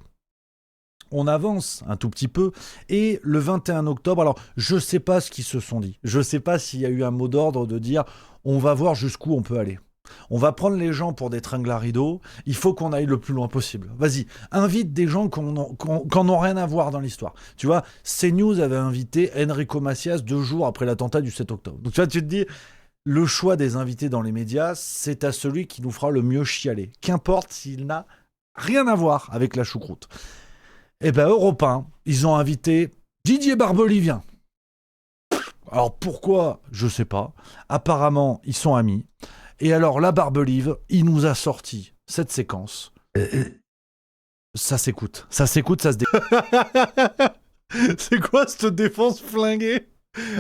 on avance un tout petit peu, et le 21 octobre, alors je sais pas ce qu'ils se sont dit, je sais pas s'il y a eu un mot d'ordre de dire on va voir jusqu'où on peut aller. On va prendre les gens pour des tringles à rideaux, il faut qu'on aille le plus loin possible. Vas-y, invite des gens qui n'ont rien à voir dans l'histoire. Tu vois, CNews avait invité Enrico Macias 2 jours après l'attentat du 7 octobre. Donc tu vois, tu te dis, le choix des invités dans les médias, c'est à celui qui nous fera le mieux chialer. Qu'importe s'il n'a rien à voir avec la choucroute. Eh ben, Europe 1, ils ont invité Didier Barbelivien. Alors pourquoi ? Je sais pas. Apparemment, ils sont amis. Et alors, la Barbelive, il nous a sorti cette séquence. Ça s'écoute. Ça se C'est quoi cette défense flinguée ?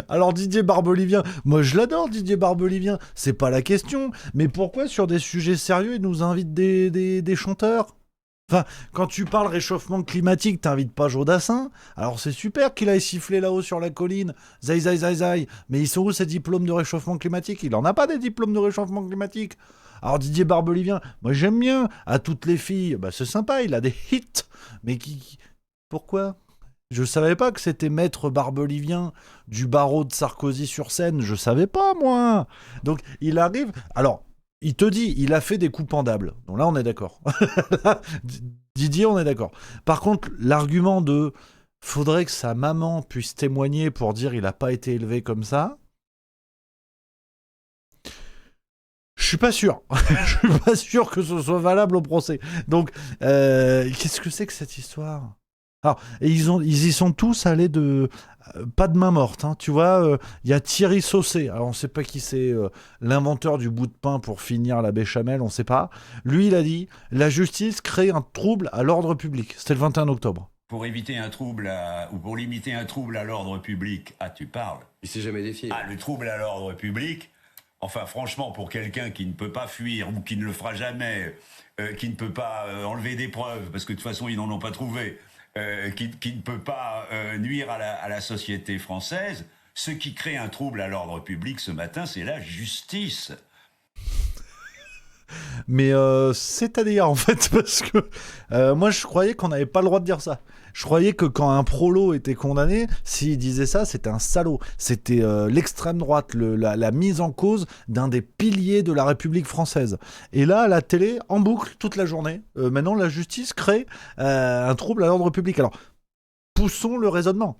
Alors Didier Barbelivien, moi je l'adore Didier Barbelivien, c'est pas la question. Mais pourquoi sur des sujets sérieux, il nous invite des chanteurs ? Enfin, quand tu parles réchauffement climatique, t'invites pas Jodassin. Alors c'est super qu'il aille siffler là-haut sur la colline. Zai, zai, zai, zai. Mais ils sont où ces diplômes de réchauffement climatique ? Il en a pas des diplômes de réchauffement climatique. Alors Didier Barbelivien, moi j'aime bien. À toutes les filles, bah c'est sympa, il a des hits. Mais pourquoi ? Je savais pas que c'était Maître Barbelivien du barreau de Sarkozy sur Seine. Je savais pas, moi. Donc il arrive... Alors... Il te dit, il a fait des coups pendables. Donc là, on est d'accord. Didier, on est d'accord. Par contre, l'argument de faudrait que sa maman puisse témoigner pour dire il n'a pas été élevé comme ça, je suis pas sûr. Je suis pas sûr que ce soit valable au procès. Donc, qu'est-ce que c'est que cette histoire ? Alors, et ils y sont tous allés de... pas de main morte, hein, tu vois. Y a Thierry Saucé. Alors, on sait pas qui c'est, l'inventeur du bout de pain pour finir la béchamel, on sait pas. Lui, il a dit, la justice crée un trouble à l'ordre public. C'était le 21 octobre. Pour éviter un trouble ou pour limiter un trouble à l'ordre public, tu parles. Il s'est jamais défié. Le trouble à l'ordre public, Enfin, franchement, pour quelqu'un qui ne peut pas fuir ou qui ne le fera jamais, qui ne peut pas enlever des preuves, parce que de toute façon, ils n'en ont pas trouvé, qui ne peut pas nuire à la société française, ce qui crée un trouble à l'ordre public ce matin, c'est la justice. Mais c'est-à-dire, en fait, parce que moi, je croyais qu'on n'avait pas le droit de dire ça. Je croyais que quand un prolo était condamné, s'il disait ça, c'était un salaud. C'était l'extrême droite, la mise en cause d'un des piliers de la République française. Et là, à la télé, en boucle, toute la journée, maintenant, la justice crée un trouble à l'ordre public. Alors, poussons le raisonnement.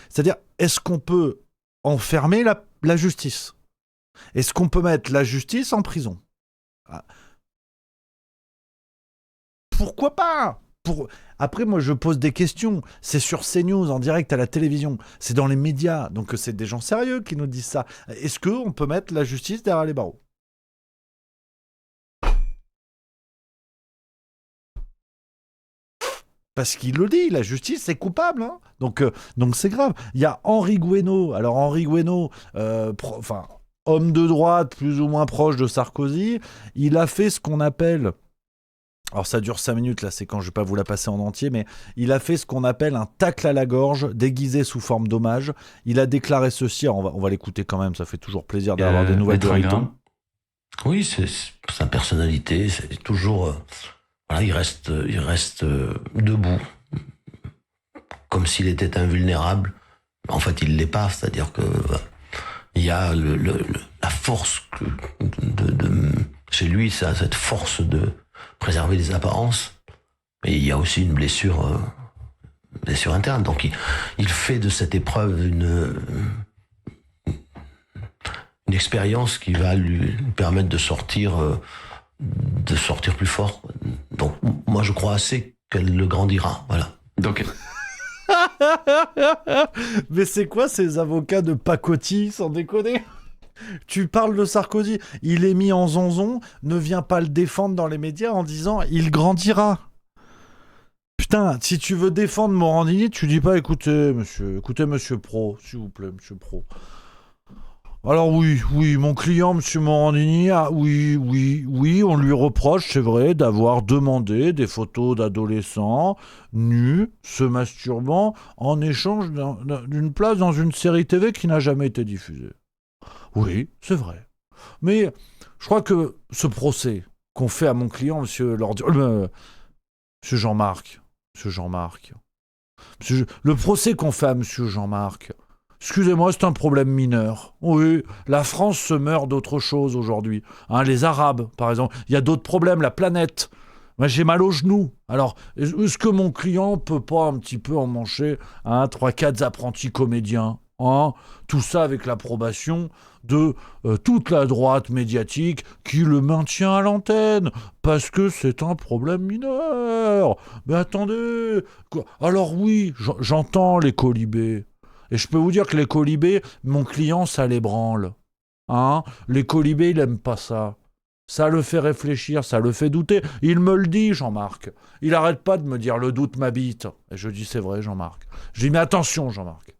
C'est-à-dire, est-ce qu'on peut enfermer la justice ? Est-ce qu'on peut mettre la justice en prison ? Pourquoi pas ? Après, moi, je pose des questions. C'est sur CNews, en direct à la télévision. C'est dans les médias. Donc, c'est des gens sérieux qui nous disent ça. Est-ce qu'on peut mettre la justice derrière les barreaux ? Parce qu'il le dit, la justice, c'est coupable. Hein, donc, c'est grave. Il y a Henri Guénaud. Alors, Henri Guénaud, homme de droite, plus ou moins proche de Sarkozy, il a fait ce qu'on appelle... Alors ça dure 5 minutes, la séquence, je ne vais pas vous la passer en entier, mais il a fait ce qu'on appelle un tacle à la gorge, déguisé sous forme d'hommage. Il a déclaré ceci, alors on va l'écouter quand même, ça fait toujours plaisir d'avoir des nouvelles de Riton. Oui, c'est sa personnalité, c'est toujours... voilà, il reste debout, comme s'il était invulnérable. En fait, il ne l'est pas, c'est-à-dire que... il y a la force chez lui, ça, cette force de préserver les apparences, mais il y a aussi une blessure interne. Donc il fait de cette épreuve une expérience qui va lui permettre de sortir plus fort. Donc moi je crois assez qu'elle le grandira. Voilà. Donc... Mais c'est quoi ces avocats de pacotille, sans déconner ? Tu parles de Sarkozy, il est mis en zonzon, ne viens pas le défendre dans les médias en disant « il grandira ». Putain, si tu veux défendre Morandini, tu dis pas « écoutez monsieur Pro, s'il vous plaît, monsieur Pro ». Alors oui, mon client, monsieur Morandini, oui, on lui reproche, c'est vrai, d'avoir demandé des photos d'adolescents nus, se masturbant, en échange d'une place dans une série TV qui n'a jamais été diffusée. Oui, c'est vrai. Mais je crois que ce procès qu'on fait à mon client, monsieur Jean-Marc, le procès qu'on fait à monsieur Jean-Marc, excusez-moi, c'est un problème mineur. Oui, la France se meurt d'autre chose aujourd'hui. Les Arabes, par exemple. Il y a d'autres problèmes, la planète. Moi, j'ai mal aux genoux. Alors, est-ce que mon client peut pas un petit peu emmancher 3-4 apprentis comédiens ? Tout ça avec l'approbation de toute la droite médiatique qui le maintient à l'antenne parce que c'est un problème mineur. Mais attendez, alors oui, j'entends les colibés. Et je peux vous dire que les colibés, mon client, ça les branle. Les colibés, il aime pas ça. Ça le fait réfléchir, ça le fait douter. Il me le dit, Jean-Marc. Il arrête pas de me dire « le doute m'habite ». Et je dis « c'est vrai, Jean-Marc ». Je dis « mais attention, Jean-Marc.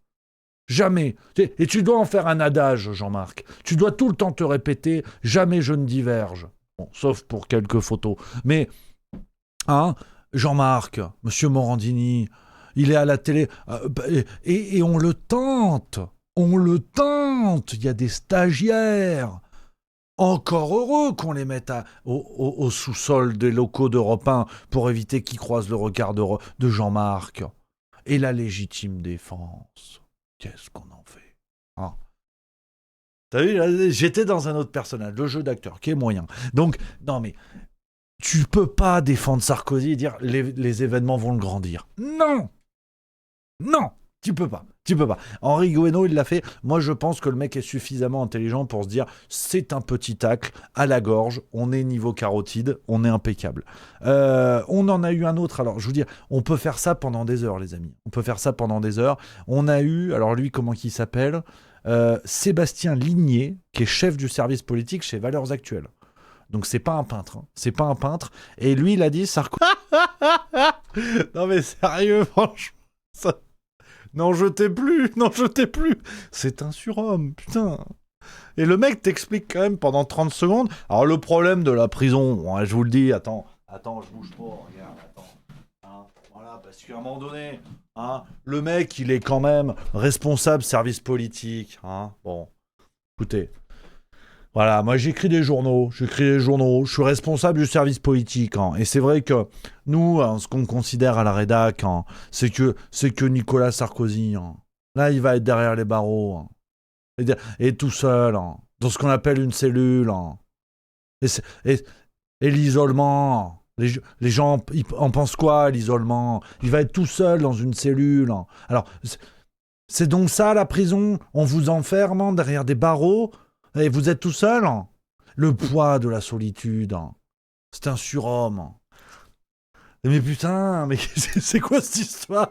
Jamais. Et tu dois en faire un adage, Jean-Marc. Tu dois tout le temps te répéter « jamais je ne diverge ». Bon, sauf pour quelques photos. Mais, Jean-Marc, monsieur Morandini, il est à la télé et on le tente. On le tente. Il y a des stagiaires. Encore heureux qu'on les mette au sous-sol des locaux d'Europe 1 pour éviter qu'ils croisent le regard de Jean-Marc. Et la légitime défense. Qu'est-ce qu'on en fait ? T'as vu, là, j'étais dans un autre personnage, le jeu d'acteur, qui est moyen. Donc, non mais, tu peux pas défendre Sarkozy et dire les événements vont le grandir. Non, tu peux pas. Henri Guénaud, il l'a fait. Moi, je pense que le mec est suffisamment intelligent pour se dire c'est un petit tacle à la gorge, on est niveau carotide, on est impeccable. On en a eu un autre. Alors, je vous dis, on peut faire ça pendant des heures, les amis. On a eu, alors lui, comment il s'appelle ? Sébastien Ligné, qui est chef du service politique chez Valeurs Actuelles. Donc c'est pas un peintre. Et lui, il a dit Sarkozy. Non mais sérieux, franchement. N'en jetez plus. C'est un surhomme, putain. Et le mec t'explique quand même pendant 30 secondes. Alors le problème de la prison, je vous le dis, attends, je bouge pas, regarde, attends. Hein, voilà, parce qu'à un moment donné, hein, le mec, il est quand même responsable service politique. Hein, bon, écoutez. Voilà, moi j'écris des journaux, je suis responsable du service politique. Hein, et c'est vrai que nous, hein, ce qu'on considère à la rédac, hein, c'est que Nicolas Sarkozy, hein, là il va être derrière les barreaux. Hein. Et tout seul, hein, dans ce qu'on appelle une cellule. Hein. Et l'isolement, les gens en pensent quoi, l'isolement? Il va être tout seul dans une cellule. Hein. Alors, c'est donc ça la prison? On vous enferme hein, derrière des barreaux et vous êtes tout seul? Hein. Le poids de la solitude, hein. C'est un surhomme. Hein. Mais putain, mais c'est quoi cette histoire?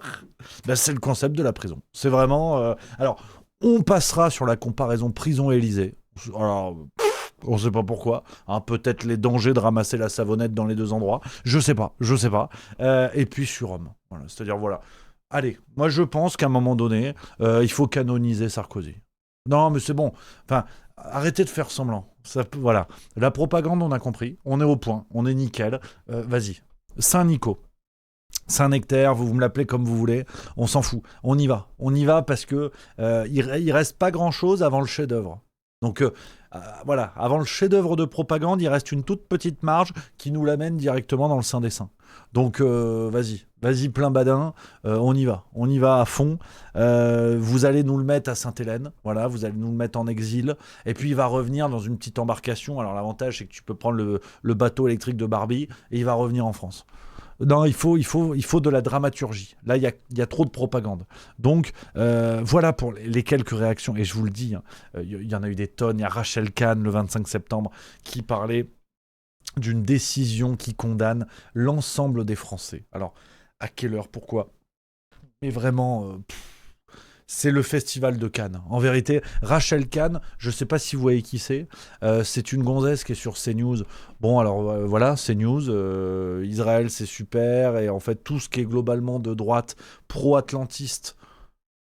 Ben, c'est le concept de la prison. C'est vraiment... Alors... On passera sur la comparaison prison-Élysée. Alors, on ne sait pas pourquoi. Hein, peut-être les dangers de ramasser la savonnette dans les deux endroits. Je sais pas. Et puis sur Rome. Voilà, c'est-à-dire, voilà. Allez, moi je pense qu'à un moment donné, il faut canoniser Sarkozy. Non, mais c'est bon. Enfin, arrêtez de faire semblant. Ça, voilà. La propagande, on a compris. On est au point. On est nickel. Vas-y. Saint-Nico. Saint-Nectaire, vous me l'appelez comme vous voulez, on s'en fout, on y va parce que il reste pas grand-chose avant le chef-d'œuvre. Donc voilà, avant le chef-d'œuvre de propagande, il reste une toute petite marge qui nous l'amène directement dans le Saint des Saints. Donc vas-y plein badin, on y va à fond. Vous allez nous le mettre à Sainte-Hélène, voilà, vous allez nous le mettre en exil, et puis il va revenir dans une petite embarcation. Alors l'avantage c'est que tu peux prendre le bateau électrique de Barbie et il va revenir en France. Non, il faut de la dramaturgie. Là, il y a trop de propagande. Donc, voilà pour les quelques réactions. Et je vous le dis, il y en a eu des tonnes. Il y a Rachel Kahn, le 25 septembre, qui parlait d'une décision qui condamne l'ensemble des Français. Alors, à quelle heure? Pourquoi? Mais vraiment... c'est le festival de Cannes. En vérité, Rachel Kahn, je ne sais pas si vous voyez qui c'est. C'est une gonzesse qui est sur CNews. Bon, alors voilà, CNews, Israël, c'est super. Et en fait, tout ce qui est globalement de droite, pro-atlantiste,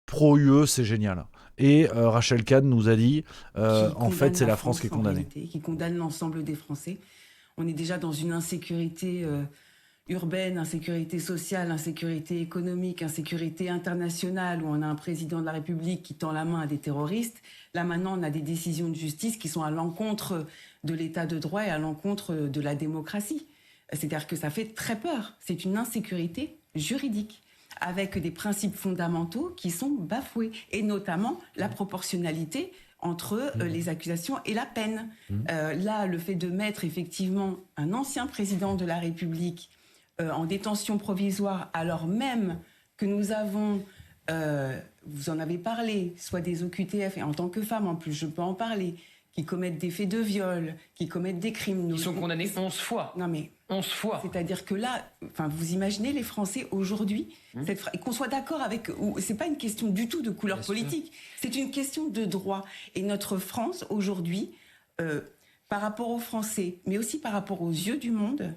pro-UE, c'est génial. Et Rachel Kahn nous a dit, en fait, c'est la France qui est condamnée. Qui condamne l'ensemble des Français. On est déjà dans une insécurité... urbaine, insécurité sociale, insécurité économique, insécurité internationale, où on a un président de la République qui tend la main à des terroristes. Là, maintenant, on a des décisions de justice qui sont à l'encontre de l'état de droit et à l'encontre de la démocratie. C'est-à-dire que ça fait très peur. C'est une insécurité juridique, avec des principes fondamentaux qui sont bafoués, et notamment la proportionnalité entre les accusations et la peine. Là, le fait de mettre effectivement un ancien président de la République en détention provisoire, alors même que nous avons, vous en avez parlé, soit des OQTF, et en tant que femme en plus, je peux en parler, qui commettent des faits de viol, qui commettent des crimes. Ils sont condamnés 11 fois. Non mais 11 fois. C'est-à-dire que là, enfin, vous imaginez les Français aujourd'hui, et qu'on soit d'accord avec, c'est pas une question du tout de couleur politique, c'est une question de droit. Et notre France aujourd'hui, par rapport aux Français, mais aussi par rapport aux yeux du monde,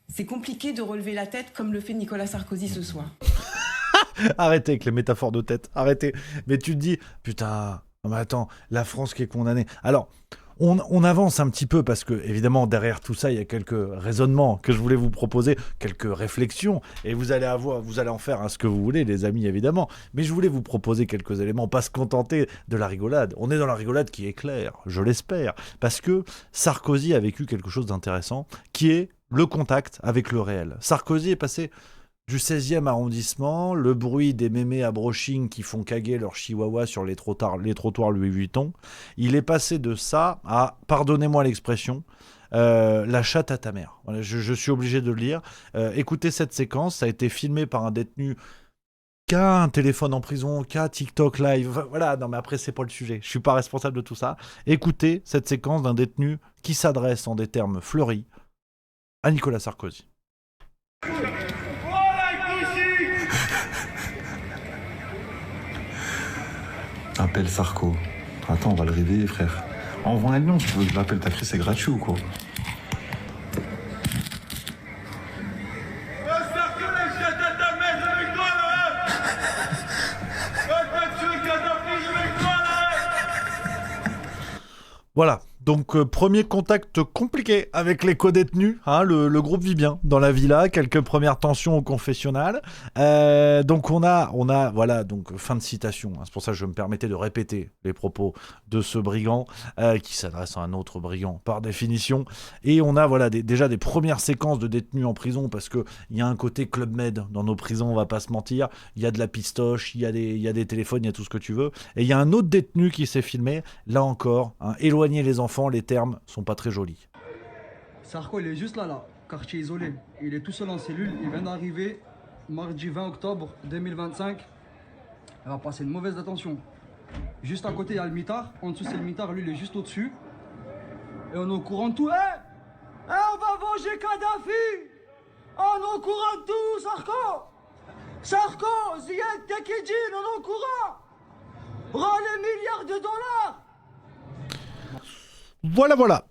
c'est compliqué de relever la tête comme le fait Nicolas Sarkozy ce soir. Arrêtez avec les métaphores de tête, arrêtez. Mais tu te dis, putain, non mais attends, la France qui est condamnée. Alors, on avance un petit peu parce que, évidemment, derrière tout ça, il y a quelques raisonnements que je voulais vous proposer, quelques réflexions, et vous allez en faire ce que vous voulez, les amis, évidemment. Mais je voulais vous proposer quelques éléments, pas se contenter de la rigolade. On est dans la rigolade qui est claire, je l'espère, parce que Sarkozy a vécu quelque chose d'intéressant, qui est le contact avec le réel. Sarkozy est passé du 16e arrondissement, le bruit des mémés à brushing qui font caguer leur chihuahua sur les trottoirs Louis Vuitton. Il est passé de ça à, pardonnez-moi l'expression, la chatte à ta mère. Voilà, je suis obligé de le lire. Écoutez cette séquence, ça a été filmé par un détenu qui a un téléphone en prison, qui a TikTok live. Voilà, non mais après c'est pas le sujet. Je suis pas responsable de tout ça. Écoutez cette séquence d'un détenu qui s'adresse en des termes fleuris à Nicolas Sarkozy. Appelle Sarko. Attends, on va le réveiller, frère. Envoie un lion, si tu veux que je l'appelle, t'as cru c'est gratuit ou quoi? Voilà, donc premier contact compliqué avec les co-détenus, hein, le groupe vit bien dans la villa, quelques premières tensions au confessionnal, donc on a, voilà, donc fin de citation, hein, c'est pour ça que je me permettais de répéter les propos de ce brigand, qui s'adresse à un autre brigand par définition, et on a voilà, déjà des premières séquences de détenus en prison, parce qu'il y a un côté Club Med dans nos prisons, on va pas se mentir, il y a de la pistoche, il y a des téléphones, il y a tout ce que tu veux, et il y a un autre détenu qui s'est filmé, là encore, hein, éloigné les enfants, les termes sont pas très jolis. Sarko, il est juste là, quartier isolé. Il est tout seul en cellule, il vient d'arriver mardi 20 octobre 2025. Il va passer une mauvaise attention. Juste à côté, il y a le mitard. En dessous, c'est le mitard, lui, il est juste au-dessus. Et on est au courant de tout. On va venger Kadhafi. On est au courant de tout, Sarko. Sarko, Ziyad Takidjin, on est au courant. Rends les milliards de dollars. Voilà.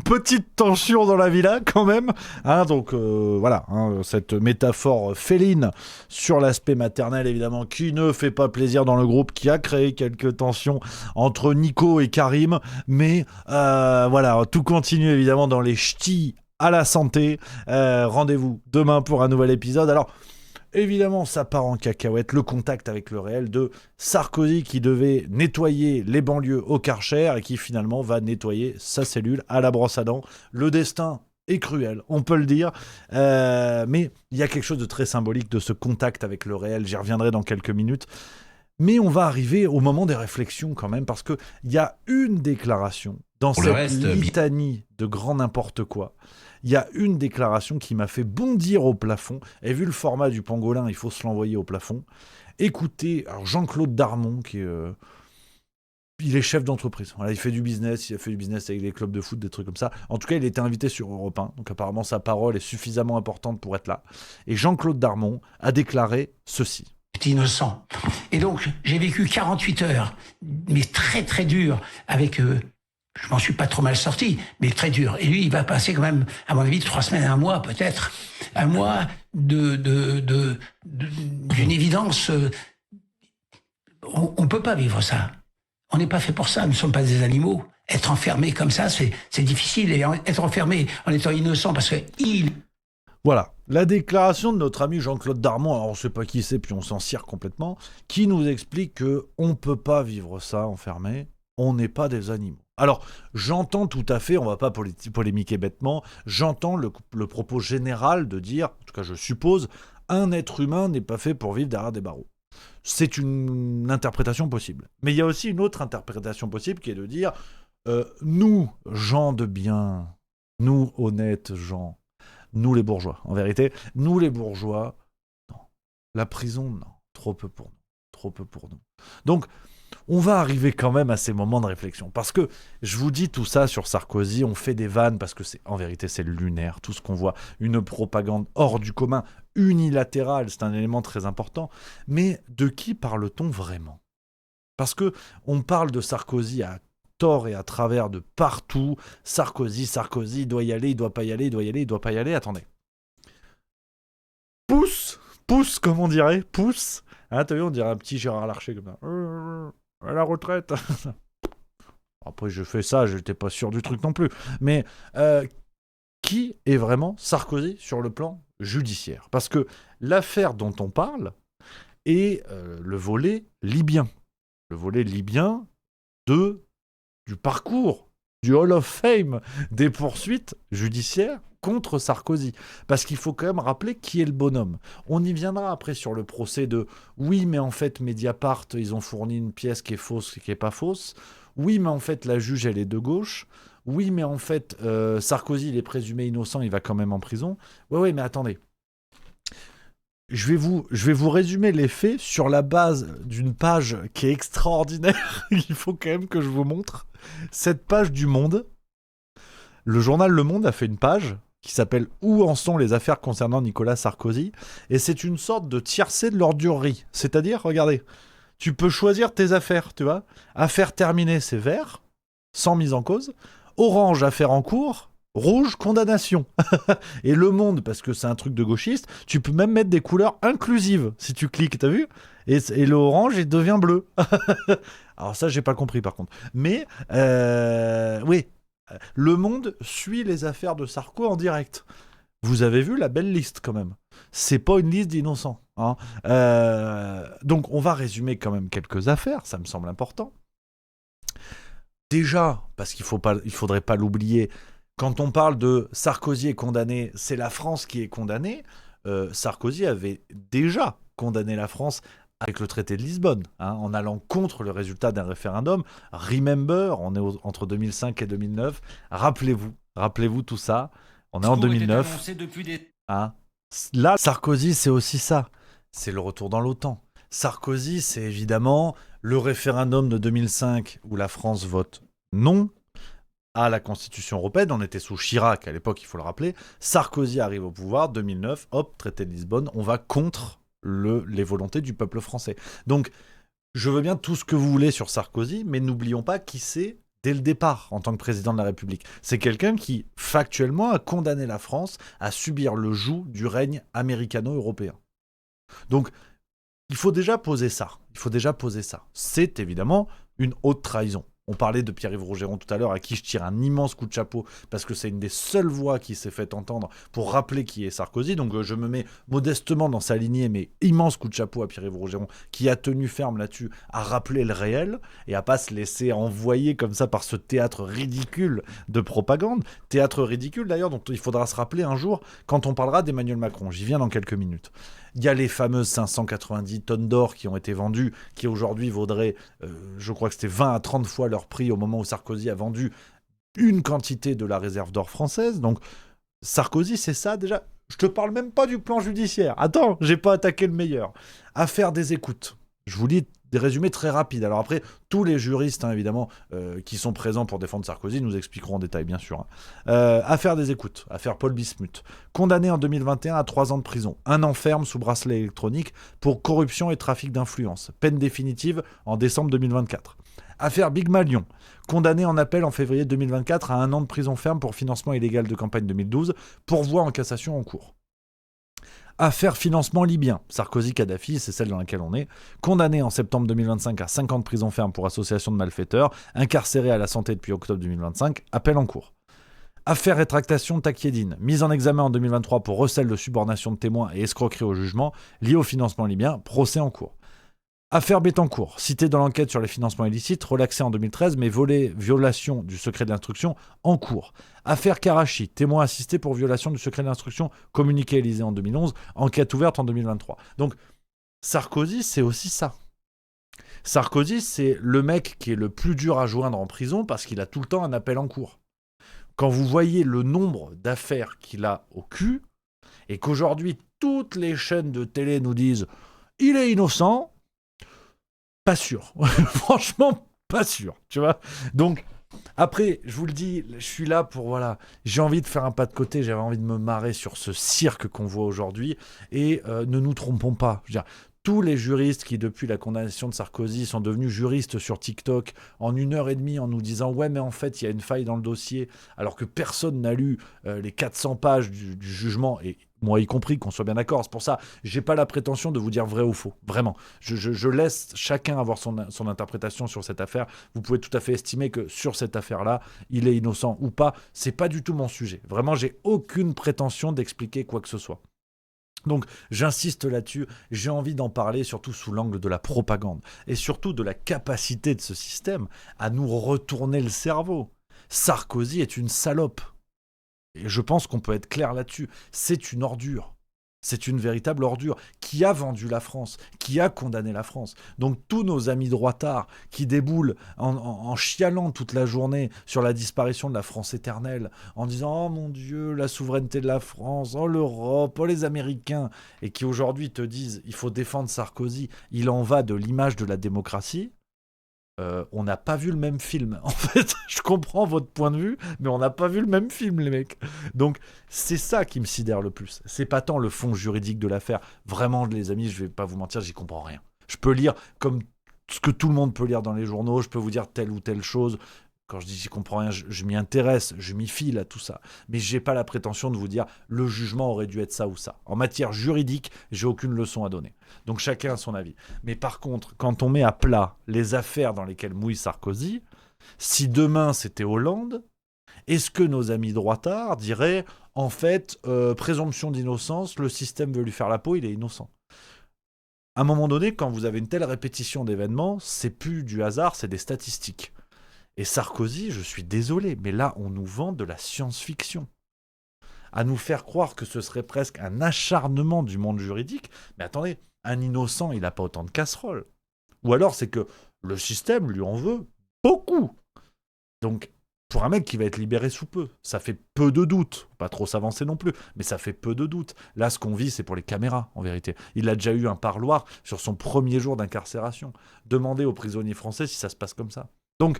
Petite tension dans la villa quand même. Hein, donc voilà, hein, cette métaphore féline sur l'aspect maternel évidemment qui ne fait pas plaisir dans le groupe, qui a créé quelques tensions entre Nico et Karim. Mais voilà, tout continue évidemment dans les ch'tis à la santé. Rendez-vous demain pour un nouvel épisode. Alors, évidemment, ça part en cacahuète, le contact avec le réel de Sarkozy qui devait nettoyer les banlieues au Karcher et qui finalement va nettoyer sa cellule à la brosse à dents. Le destin est cruel, on peut le dire, mais il y a quelque chose de très symbolique de ce contact avec le réel, j'y reviendrai dans quelques minutes. Mais on va arriver au moment des réflexions quand même, parce qu'il y a une déclaration dans cette litanie de grand n'importe quoi. Il y a une déclaration qui m'a fait bondir au plafond. Et vu le format du pangolin, il faut se l'envoyer au plafond. Écoutez, alors Jean-Claude Darmon, il est chef d'entreprise. Voilà, il fait du business, il a fait du business avec des clubs de foot, des trucs comme ça. En tout cas, il était invité sur Europe 1. Donc apparemment, sa parole est suffisamment importante pour être là. Et Jean-Claude Darmon a déclaré ceci. J'étais innocent. Et donc, j'ai vécu 48 heures, mais très très dur, avec... je m'en suis pas trop mal sorti, mais très dur. Et lui, il va passer quand même, à mon avis, 3 semaines, 1 mois peut-être. 1 mois d'une évidence. On peut pas vivre ça. On n'est pas fait pour ça. Nous ne sommes pas des animaux. Être enfermé comme ça, c'est difficile. Et être enfermé en étant innocent parce qu'il... Voilà, la déclaration de notre ami Jean-Claude Darmon, alors on ne sait pas qui c'est, puis on s'en cire complètement, qui nous explique qu'on ne peut pas vivre ça enfermé, on n'est pas des animaux. Alors, j'entends tout à fait, on ne va pas polémiquer bêtement, j'entends le propos général de dire, en tout cas je suppose, un être humain n'est pas fait pour vivre derrière des barreaux. C'est une interprétation possible. Mais il y a aussi une autre interprétation possible qui est de dire, nous, gens de bien, nous, honnêtes gens, nous les bourgeois, en vérité, nous les bourgeois, non. La prison, non. Trop peu pour nous. Donc, on va arriver quand même à ces moments de réflexion. Parce que, je vous dis tout ça sur Sarkozy, on fait des vannes parce que en vérité, c'est lunaire, tout ce qu'on voit. Une propagande hors du commun, unilatérale, c'est un élément très important. Mais de qui parle-t-on vraiment ? Parce que on parle de Sarkozy à tort et à travers de partout. Sarkozy, il doit y aller, il doit pas y aller, il doit y aller, il doit pas y aller. Attendez. Pousse, comme on dirait, pousse. Ah, t'as vu, on dirait un petit Gérard Larcher comme ça. À la retraite. Après, je fais ça, j'étais pas sûr du truc non plus. Mais qui est vraiment Sarkozy sur le plan judiciaire ? Parce que l'affaire dont on parle est le volet libyen. Le volet libyen du parcours, du Hall of Fame des poursuites judiciaires contre Sarkozy. Parce qu'il faut quand même rappeler qui est le bonhomme. On y viendra après sur le procès de « oui, mais en fait, Mediapart, ils ont fourni une pièce qui est fausse, qui est pas fausse. Oui, mais en fait, la juge, elle est de gauche. Oui, mais en fait, Sarkozy, il est présumé innocent, il va quand même en prison. Ouais, mais attendez. Je vais vous résumer les faits sur la base d'une page qui est extraordinaire. Il faut quand même que je vous montre. Cette page du Monde. Le journal Le Monde a fait une page qui s'appelle « Où en sont les affaires concernant Nicolas Sarkozy ?» Et c'est une sorte de tiercé de l'ordurerie. C'est-à-dire, regardez, tu peux choisir tes affaires, tu vois. Affaire terminée, c'est vert, sans mise en cause. Orange, affaire en cours. Rouge, condamnation. Et Le Monde, parce que c'est un truc de gauchiste, tu peux même mettre des couleurs inclusives si tu cliques, t'as vu ? Et le orange, il devient bleu. Alors ça, j'ai pas compris par contre. Mais, oui, Le Monde suit les affaires de Sarko en direct. Vous avez vu la belle liste quand même. C'est pas une liste d'innocents. Hein. Donc on va résumer quand même quelques affaires, ça me semble important. Déjà, parce qu'il faudrait pas l'oublier, quand on parle de Sarkozy est condamné, c'est la France qui est condamnée. Sarkozy avait déjà condamné la France avec le traité de Lisbonne, hein, en allant contre le résultat d'un référendum. Remember, on est entre 2005 et 2009. Rappelez-vous tout ça. On est en 2009. Hein. Là, Sarkozy, c'est aussi ça. C'est le retour dans l'OTAN. Sarkozy, c'est évidemment le référendum de 2005 où la France vote non à la Constitution européenne. On était sous Chirac à l'époque, il faut le rappeler. Sarkozy arrive au pouvoir, 2009, hop, traité de Lisbonne, on va contre les volontés du peuple français. Donc, je veux bien tout ce que vous voulez sur Sarkozy, mais n'oublions pas qui c'est dès le départ en tant que président de la République. C'est quelqu'un qui, factuellement, a condamné la France à subir le joug du règne américano-européen. Donc, il faut déjà poser ça. C'est évidemment une haute trahison. On parlait de Pierre-Yves Rougeron tout à l'heure, à qui je tire un immense coup de chapeau, parce que c'est une des seules voix qui s'est fait entendre pour rappeler qui est Sarkozy. Donc je me mets modestement dans sa lignée, mais immense coup de chapeau à Pierre-Yves Rougeron, qui a tenu ferme là-dessus, à rappeler le réel, et à pas se laisser envoyer comme ça par ce théâtre ridicule de propagande. Théâtre ridicule d'ailleurs, dont il faudra se rappeler un jour, quand on parlera d'Emmanuel Macron. J'y viens dans quelques minutes. Il y a les fameuses 590 tonnes d'or qui ont été vendues, qui aujourd'hui vaudraient, je crois que c'était 20 à 30 fois leur prix au moment où Sarkozy a vendu une quantité de la réserve d'or française. Donc Sarkozy, c'est ça déjà. Je te parle même pas du plan judiciaire. Attends, j'ai pas attaqué le meilleur. Affaire des écoutes. Je vous lis des résumés très rapides. Alors après, tous les juristes, hein, évidemment, qui sont présents pour défendre Sarkozy nous expliqueront en détail, bien sûr. Hein. Affaire des écoutes, affaire Paul Bismuth. Condamné en 2021 à 3 ans de prison. 1 an ferme sous bracelet électronique pour corruption et trafic d'influence. Peine définitive en décembre 2024. Affaire Big Malion. Condamné en appel en février 2024 à 1 an de prison ferme pour financement illégal de campagne 2012. Pourvoi en cassation en cours. Affaire financement libyen. Sarkozy-Kadhafi, c'est celle dans laquelle on est. Condamné en septembre 2025 à 5 ans de prison ferme pour association de malfaiteurs. Incarcéré à la santé depuis octobre 2025. Appel en cours. Affaire rétractation Takiedine. Mise en examen en 2023 pour recel de subornation de témoins et escroquerie au jugement. Lié au financement libyen. Procès en cours. Affaire Bettencourt, cité dans l'enquête sur les financements illicites, relaxé en 2013, mais violation du secret de l'instruction en cours. Affaire Karachi, témoin assisté pour violation du secret de l'instruction, communiqué à Élysée en 2011, enquête ouverte en 2023. Donc, Sarkozy, c'est aussi ça. Sarkozy, c'est le mec qui est le plus dur à joindre en prison parce qu'il a tout le temps un appel en cours. Quand vous voyez le nombre d'affaires qu'il a au cul, et qu'aujourd'hui, toutes les chaînes de télé nous disent « il est innocent », pas sûr. Franchement, pas sûr. Tu vois. Donc, après, je vous le dis, je suis là pour, voilà, j'ai envie de faire un pas de côté, j'avais envie de me marrer sur ce cirque qu'on voit aujourd'hui. Et ne nous trompons pas. Je veux dire, tous les juristes qui, depuis la condamnation de Sarkozy, sont devenus juristes sur TikTok en 1h30 en nous disant « Ouais, mais en fait, il y a une faille dans le dossier », alors que personne n'a lu les 400 pages du jugement, et moi y compris, qu'on soit bien d'accord. C'est pour ça, j'ai pas la prétention de vous dire vrai ou faux. Vraiment. Je laisse chacun avoir son interprétation sur cette affaire. Vous pouvez tout à fait estimer que sur cette affaire-là, il est innocent ou pas. C'est pas du tout mon sujet. Vraiment, j'ai aucune prétention d'expliquer quoi que ce soit. Donc, j'insiste là-dessus, j'ai envie d'en parler surtout sous l'angle de la propagande et surtout de la capacité de ce système à nous retourner le cerveau. Sarkozy est une salope. Et je pense qu'on peut être clair là-dessus. C'est une ordure. C'est une véritable ordure qui a vendu la France, qui a condamné la France. Donc tous nos amis droitards qui déboulent en chialant toute la journée sur la disparition de la France éternelle, en disant « Oh mon Dieu, la souveraineté de la France, oh l'Europe, oh les Américains », et qui aujourd'hui te disent « Il faut défendre Sarkozy, il en va de l'image de la démocratie », on n'a pas vu le même film. En fait, je comprends votre point de vue, mais on n'a pas vu le même film, les mecs. Donc, c'est ça qui me sidère le plus. C'est pas tant le fond juridique de l'affaire. Vraiment, les amis, je vais pas vous mentir, j'y comprends rien. Je peux lire comme ce que tout le monde peut lire dans les journaux, je peux vous dire telle ou telle chose. Quand je dis j'y comprends rien, je m'y intéresse, je m'y file à tout ça. Mais j'ai pas la prétention de vous dire le jugement aurait dû être ça ou ça. En matière juridique, j'ai aucune leçon à donner. Donc chacun a son avis. Mais par contre, quand on met à plat les affaires dans lesquelles mouille Sarkozy, si demain c'était Hollande, est-ce que nos amis droitards diraient en fait, présomption d'innocence, le système veut lui faire la peau, il est innocent. À un moment donné, quand vous avez une telle répétition d'événements, c'est plus du hasard, c'est des statistiques. Et Sarkozy, je suis désolé, mais là, on nous vend de la science-fiction. À nous faire croire que ce serait presque un acharnement du monde juridique. Mais attendez, un innocent, il n'a pas autant de casseroles. Ou alors, c'est que le système lui en veut beaucoup. Donc, pour un mec qui va être libéré sous peu, ça fait peu de doutes. Pas trop s'avancer non plus, mais ça fait peu de doutes. Là, ce qu'on vit, c'est pour les caméras, en vérité. Il a déjà eu un parloir sur son premier jour d'incarcération. Demandez aux prisonniers français si ça se passe comme ça. Donc,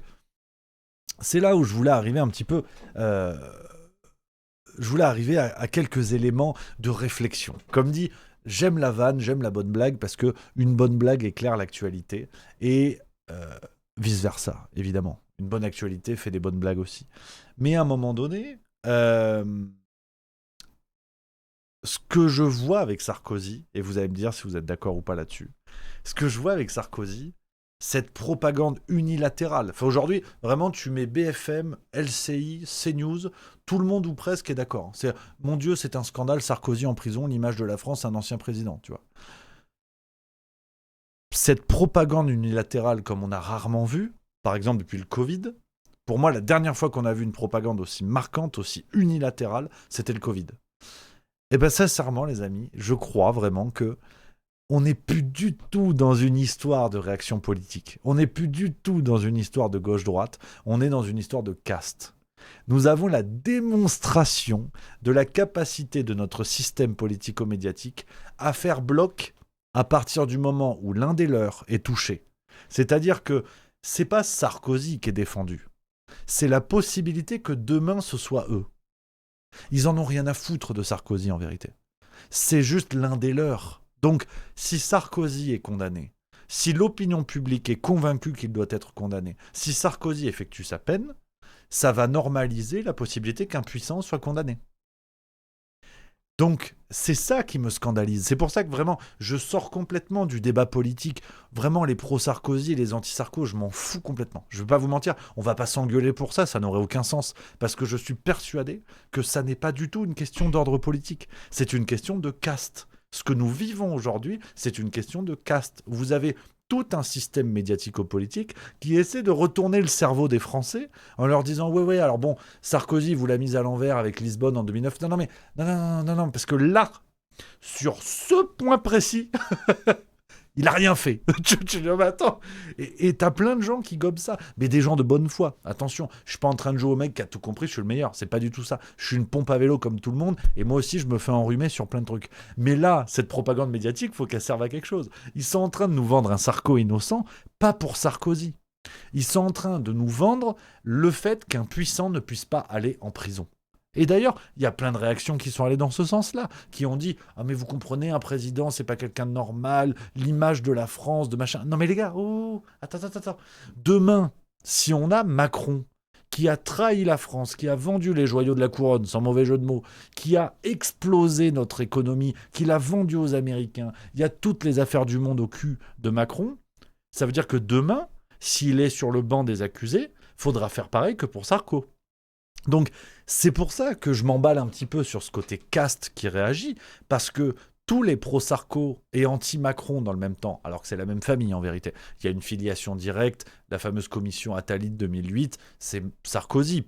c'est là où je voulais arriver un petit peu... je voulais arriver à quelques éléments de réflexion. Comme dit, j'aime la vanne, j'aime la bonne blague, parce qu'une bonne blague éclaire l'actualité, et vice-versa, évidemment. Une bonne actualité fait des bonnes blagues aussi. Mais à un moment donné, ce que je vois avec Sarkozy, et vous allez me dire si vous êtes d'accord ou pas là-dessus, ce que je vois avec Sarkozy, cette propagande unilatérale. Enfin, aujourd'hui, vraiment, tu mets BFM, LCI, CNews, tout le monde ou presque est d'accord. C'est, mon Dieu, c'est un scandale, Sarkozy en prison, l'image de la France, un ancien président, tu vois. Cette propagande unilatérale, comme on a rarement vu, par exemple depuis le Covid, pour moi, la dernière fois qu'on a vu une propagande aussi marquante, aussi unilatérale, c'était le Covid. Et bien, sincèrement, les amis, je crois vraiment que on n'est plus du tout dans une histoire de réaction politique. On n'est plus du tout dans une histoire de gauche-droite. On est dans une histoire de caste. Nous avons la démonstration de la capacité de notre système politico-médiatique à faire bloc à partir du moment où l'un des leurs est touché. C'est-à-dire que c'est pas Sarkozy qui est défendu. C'est la possibilité que demain ce soit eux. Ils en ont rien à foutre de Sarkozy en vérité. C'est juste l'un des leurs. Donc, si Sarkozy est condamné, si l'opinion publique est convaincue qu'il doit être condamné, si Sarkozy effectue sa peine, ça va normaliser la possibilité qu'un puissant soit condamné. Donc, c'est ça qui me scandalise. C'est pour ça que vraiment, je sors complètement du débat politique. Vraiment, les pro-Sarkozy et les anti-Sarko, je m'en fous complètement. Je ne vais pas vous mentir, on ne va pas s'engueuler pour ça, ça n'aurait aucun sens. Parce que je suis persuadé que ça n'est pas du tout une question d'ordre politique. C'est une question de caste. Ce que nous vivons aujourd'hui, c'est une question de caste. Vous avez tout un système médiatico-politique qui essaie de retourner le cerveau des Français en leur disant « Ouais, alors bon, Sarkozy vous l'a mise à l'envers avec Lisbonne en 2009. » Non, parce que là, sur ce point précis, il a rien fait. Tu dis, mais attends. Et t'as plein de gens qui gobent ça. Mais des gens de bonne foi. Attention, je suis pas en train de jouer au mec qui a tout compris, je suis le meilleur. C'est pas du tout ça. Je suis une pompe à vélo comme tout le monde. Et moi aussi, je me fais enrhumer sur plein de trucs. Mais là, cette propagande médiatique, faut qu'elle serve à quelque chose. Ils sont en train de nous vendre un Sarko innocent, pas pour Sarkozy. Ils sont en train de nous vendre le fait qu'un puissant ne puisse pas aller en prison. Et d'ailleurs, il y a plein de réactions qui sont allées dans ce sens-là, qui ont dit « Ah mais vous comprenez, un président, c'est pas quelqu'un de normal, l'image de la France, de machin... » Non mais les gars, attends. Demain, si on a Macron, qui a trahi la France, qui a vendu les joyaux de la couronne, sans mauvais jeu de mots, qui a explosé notre économie, qui l'a vendu aux Américains, il y a toutes les affaires du monde au cul de Macron, ça veut dire que demain, s'il est sur le banc des accusés, faudra faire pareil que pour Sarko. Donc, c'est pour ça que je m'emballe un petit peu sur ce côté caste qui réagit, parce que tous les pro-Sarko et anti-Macron dans le même temps, alors que c'est la même famille en vérité, il y a une filiation directe, la fameuse commission Attali de 2008, c'est Sarkozy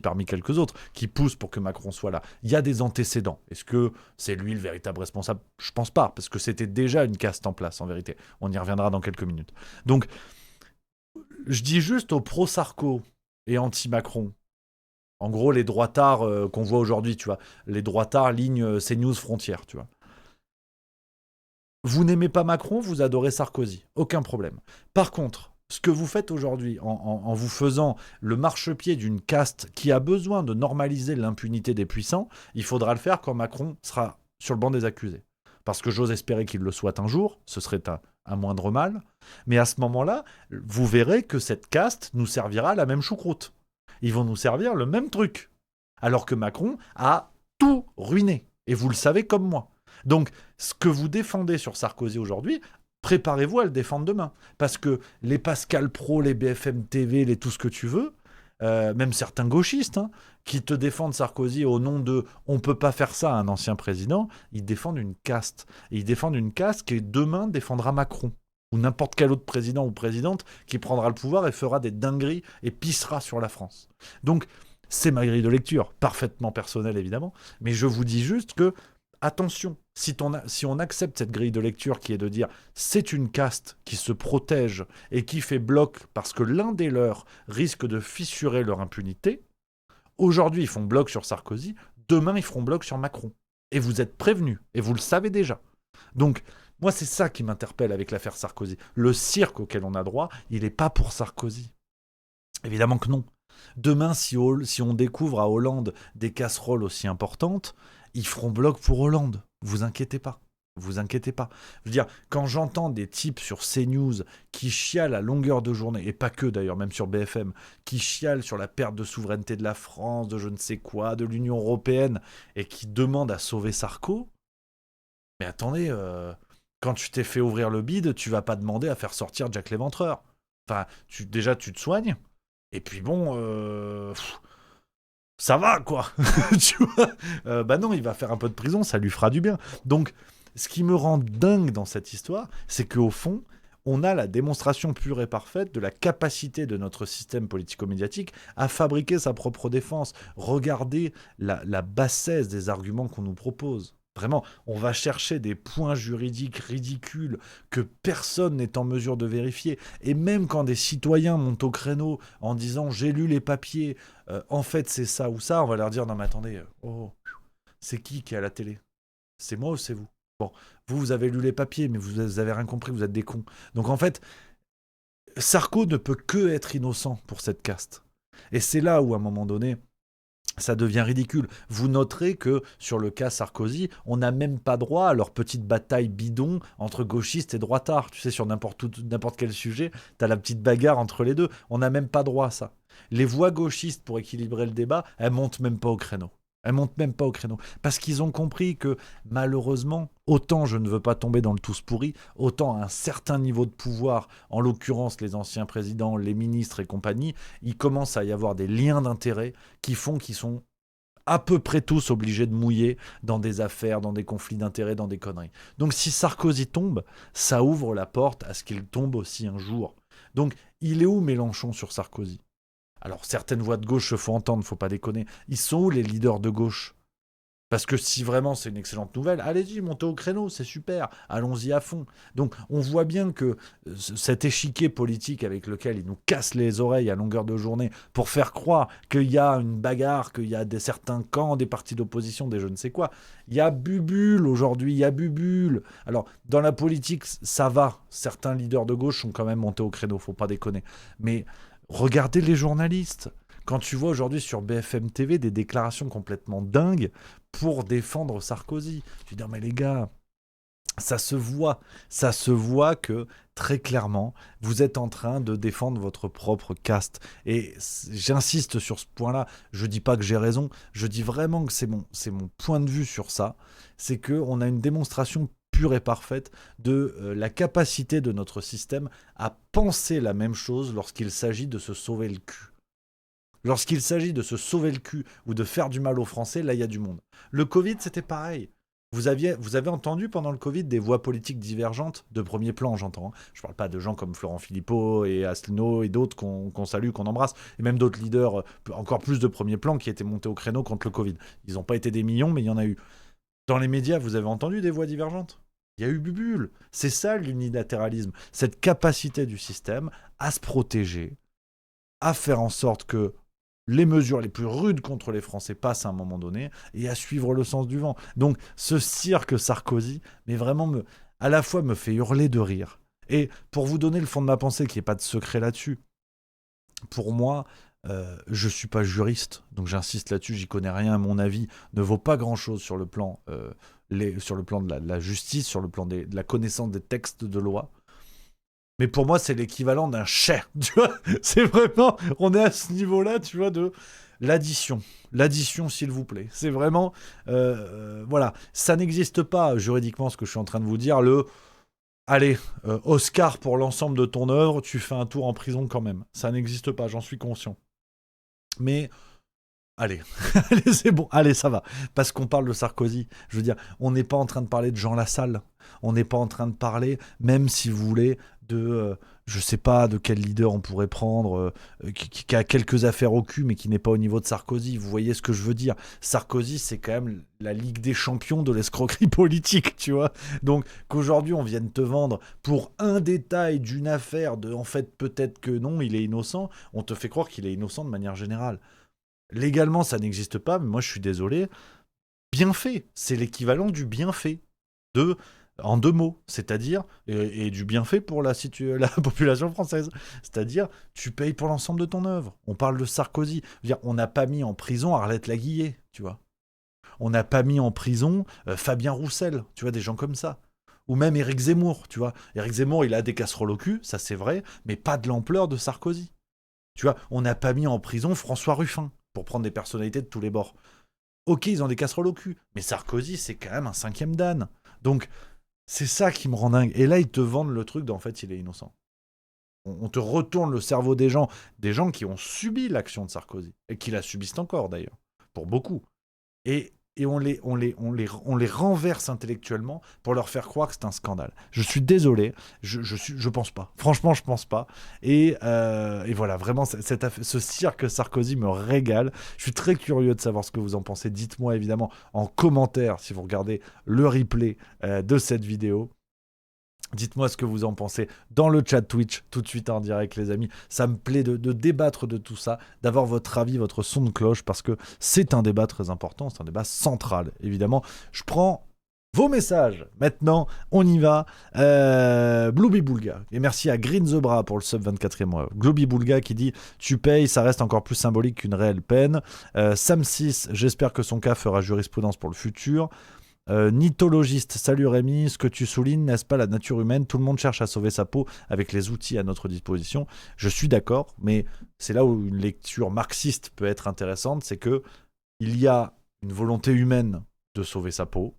parmi quelques autres, qui pousse pour que Macron soit là. Il y a des antécédents. Est-ce que c'est lui le véritable responsable ? Je pense pas, parce que c'était déjà une caste en place en vérité. On y reviendra dans quelques minutes. Donc, je dis juste aux pro-Sarko et anti-Macron, en gros, les droitards qu'on voit aujourd'hui, tu vois, les droitards ligne CNews frontière, tu vois. Vous n'aimez pas Macron, vous adorez Sarkozy, aucun problème. Par contre, ce que vous faites aujourd'hui en vous faisant le marchepied d'une caste qui a besoin de normaliser l'impunité des puissants, il faudra le faire quand Macron sera sur le banc des accusés. Parce que j'ose espérer qu'il le soit un jour, ce serait un moindre mal. Mais à ce moment-là, vous verrez que cette caste nous servira la même choucroute. Ils vont nous servir le même truc. Alors que Macron a tout ruiné. Et vous le savez comme moi. Donc, ce que vous défendez sur Sarkozy aujourd'hui, préparez-vous à le défendre demain. Parce que les Pascal Pro, les BFM TV, les tout ce que tu veux, même certains gauchistes, qui te défendent Sarkozy au nom de « on peut pas faire ça à un ancien président », ils défendent une caste. Et ils défendent une caste qui demain défendra Macron. Ou n'importe quel autre président ou présidente qui prendra le pouvoir et fera des dingueries et pissera sur la France. Donc, c'est ma grille de lecture, parfaitement personnelle évidemment, mais je vous dis juste que, attention, si on accepte cette grille de lecture qui est de dire c'est une caste qui se protège et qui fait bloc parce que l'un des leurs risque de fissurer leur impunité, aujourd'hui ils font bloc sur Sarkozy, demain ils feront bloc sur Macron. Et vous êtes prévenus, et vous le savez déjà. Donc, moi c'est ça qui m'interpelle avec l'affaire Sarkozy. Le cirque auquel on a droit, il n'est pas pour Sarkozy. Évidemment que non. Demain, si on découvre à Hollande des casseroles aussi importantes, ils feront bloc pour Hollande. Vous inquiétez pas. Vous inquiétez pas. Je veux dire, quand j'entends des types sur CNews qui chialent à longueur de journée, et pas que d'ailleurs, même sur BFM, qui chialent sur la perte de souveraineté de la France, de je ne sais quoi, de l'Union européenne, et qui demandent à sauver Sarko, mais attendez, quand tu t'es fait ouvrir le bide, tu vas pas demander à faire sortir Jack l'Éventreur. Enfin, déjà, tu te soignes. Et puis bon, ça va quoi, tu vois. Bah non, il va faire un peu de prison, ça lui fera du bien. Donc, ce qui me rend dingue dans cette histoire, c'est qu'au fond, on a la démonstration pure et parfaite de la capacité de notre système politico-médiatique à fabriquer sa propre défense. Regardez la bassesse des arguments qu'on nous propose. Vraiment, on va chercher des points juridiques ridicules que personne n'est en mesure de vérifier. Et même quand des citoyens montent au créneau en disant « j'ai lu les papiers, en fait c'est ça ou ça », on va leur dire « non mais attendez, c'est qui est à la télé? C'est moi ou c'est vous? Bon, vous avez lu les papiers, mais vous avez rien compris, vous êtes des cons. » Donc en fait, Sarko ne peut que être innocent pour cette caste. Et c'est là où à un moment donné, ça devient ridicule. Vous noterez que sur le cas Sarkozy, on n'a même pas droit à leur petite bataille bidon entre gauchistes et droitards. Tu sais, sur n'importe quel sujet, t'as la petite bagarre entre les deux. On n'a même pas droit à ça. Les voix gauchistes, pour équilibrer le débat, elles montent même pas au créneau. Elles montent même pas au créneau. Parce qu'ils ont compris que, malheureusement, autant je ne veux pas tomber dans le tous pourri, autant à un certain niveau de pouvoir, en l'occurrence les anciens présidents, les ministres et compagnie, il commence à y avoir des liens d'intérêt qui font qu'ils sont à peu près tous obligés de mouiller dans des affaires, dans des conflits d'intérêts, dans des conneries. Donc si Sarkozy tombe, ça ouvre la porte à ce qu'il tombe aussi un jour. Donc il est où Mélenchon sur Sarkozy ? Alors, certaines voix de gauche se font entendre, faut pas déconner. Ils sont où les leaders de gauche ? Parce que si vraiment c'est une excellente nouvelle, allez-y, montez au créneau, c'est super, allons-y à fond. Donc, on voit bien que cet échiquier politique avec lequel ils nous cassent les oreilles à longueur de journée pour faire croire qu'il y a une bagarre, qu'il y a certains camps, des partis d'opposition, des je ne sais quoi. Il y a bubule aujourd'hui, il y a bubule. Alors, dans la politique, ça va. Certains leaders de gauche sont quand même montés au créneau, faut pas déconner. Mais regardez les journalistes. Quand tu vois aujourd'hui sur BFM TV des déclarations complètement dingues pour défendre Sarkozy, tu dis non mais les gars, ça se voit que très clairement vous êtes en train de défendre votre propre caste. Et j'insiste sur ce point-là, je dis pas que j'ai raison, je dis vraiment que c'est mon point de vue sur ça, c'est qu'on a une démonstration pure et parfaite de la capacité de notre système à penser la même chose lorsqu'il s'agit de se sauver le cul. Lorsqu'il s'agit de se sauver le cul ou de faire du mal aux Français, là, il y a du monde. Le Covid, c'était pareil. Vous avez entendu pendant le Covid des voix politiques divergentes de premier plan, j'entends. Je ne parle pas de gens comme Florent Philippot et Asselineau et d'autres qu'on salue, qu'on embrasse, et même d'autres leaders encore plus de premier plan qui étaient montés au créneau contre le Covid. Ils n'ont pas été des millions, mais il y en a eu. Dans les médias, vous avez entendu des voix divergentes ? Il y a eu bubule. C'est ça l'unilatéralisme. Cette capacité du système à se protéger, à faire en sorte que les mesures les plus rudes contre les Français passent à un moment donné et à suivre le sens du vent. Donc ce cirque Sarkozy, mais vraiment à la fois me fait hurler de rire. Et pour vous donner le fond de ma pensée, qu'il n'y ait pas de secret là-dessus, pour moi, je ne suis pas juriste, donc j'insiste là-dessus, j'y connais rien, mon avis ne vaut pas grand-chose sur le plan, de la justice, sur le plan de la connaissance des textes de loi. Mais pour moi, c'est l'équivalent d'un chais, tu vois. C'est vraiment, on est à ce niveau-là, tu vois, de l'addition. L'addition, s'il vous plaît. C'est vraiment, voilà. Ça n'existe pas, juridiquement, ce que je suis en train de vous dire. Allez, Oscar pour l'ensemble de ton œuvre, tu fais un tour en prison quand même. Ça n'existe pas, j'en suis conscient. Mais... Allez, allez, c'est bon, allez, ça va. Parce qu'on parle de Sarkozy. Je veux dire, on n'est pas en train de parler de Jean Lassalle. On n'est pas en train de parler, même si vous voulez, de, je sais pas, de quel leader on pourrait prendre, qui a quelques affaires au cul, mais qui n'est pas au niveau de Sarkozy. Vous voyez ce que je veux dire? Sarkozy, c'est quand même la Ligue des champions de l'escroquerie politique, tu vois. Donc, qu'aujourd'hui, on vienne te vendre pour un détail d'une affaire de, en fait, peut-être que non, il est innocent, on te fait croire qu'il est innocent de manière générale. Légalement, ça n'existe pas, mais moi, je suis désolé. Bienfait, c'est l'équivalent du bienfait. En 2 mots, c'est-à-dire, et du bienfait pour la population française. C'est-à-dire, tu payes pour l'ensemble de ton œuvre. On parle de Sarkozy. Je veux dire, on n'a pas mis en prison Arlette Laguillet, tu vois. On n'a pas mis en prison Fabien Roussel, tu vois, des gens comme ça. Ou même Éric Zemmour, tu vois. Éric Zemmour, il a des casseroles au cul, ça c'est vrai, mais pas de l'ampleur de Sarkozy. Tu vois, on n'a pas mis en prison François Ruffin, pour prendre des personnalités de tous les bords. Ok, ils ont des casseroles au cul, mais Sarkozy, c'est quand même un 5e dan. Donc, c'est ça qui me rend dingue. Et là, ils te vendent le truc d'en fait, il est innocent. On te retourne le cerveau des gens qui ont subi l'action de Sarkozy, et qui la subissent encore d'ailleurs, pour beaucoup. Et on les renverse intellectuellement pour leur faire croire que c'est un scandale. Je suis désolé, je pense pas. Franchement, je pense pas. Et voilà, vraiment, ce cirque Sarkozy me régale. Je suis très curieux de savoir ce que vous en pensez. Dites-moi évidemment en commentaire si vous regardez le replay de cette vidéo. Dites-moi ce que vous en pensez dans le chat Twitch, tout de suite en direct, les amis. Ça me plaît de débattre de tout ça, d'avoir votre avis, votre son de cloche, parce que c'est un débat très important, c'est un débat central, évidemment. Je prends vos messages. Maintenant, on y va. Glooby Boulga. Et merci à Green the Bra pour le sub 24e mois. Glooby Boulga qui dit « Tu payes, ça reste encore plus symbolique qu'une réelle peine. » Sam 6, j'espère que son cas fera jurisprudence pour le futur. Nitologiste, salut Rémi, ce que tu soulignes, n'est-ce pas la nature humaine? Tout le monde cherche à sauver sa peau avec les outils à notre disposition. Je suis d'accord, mais c'est là où une lecture marxiste peut être intéressante, c'est que il y a une volonté humaine de sauver sa peau,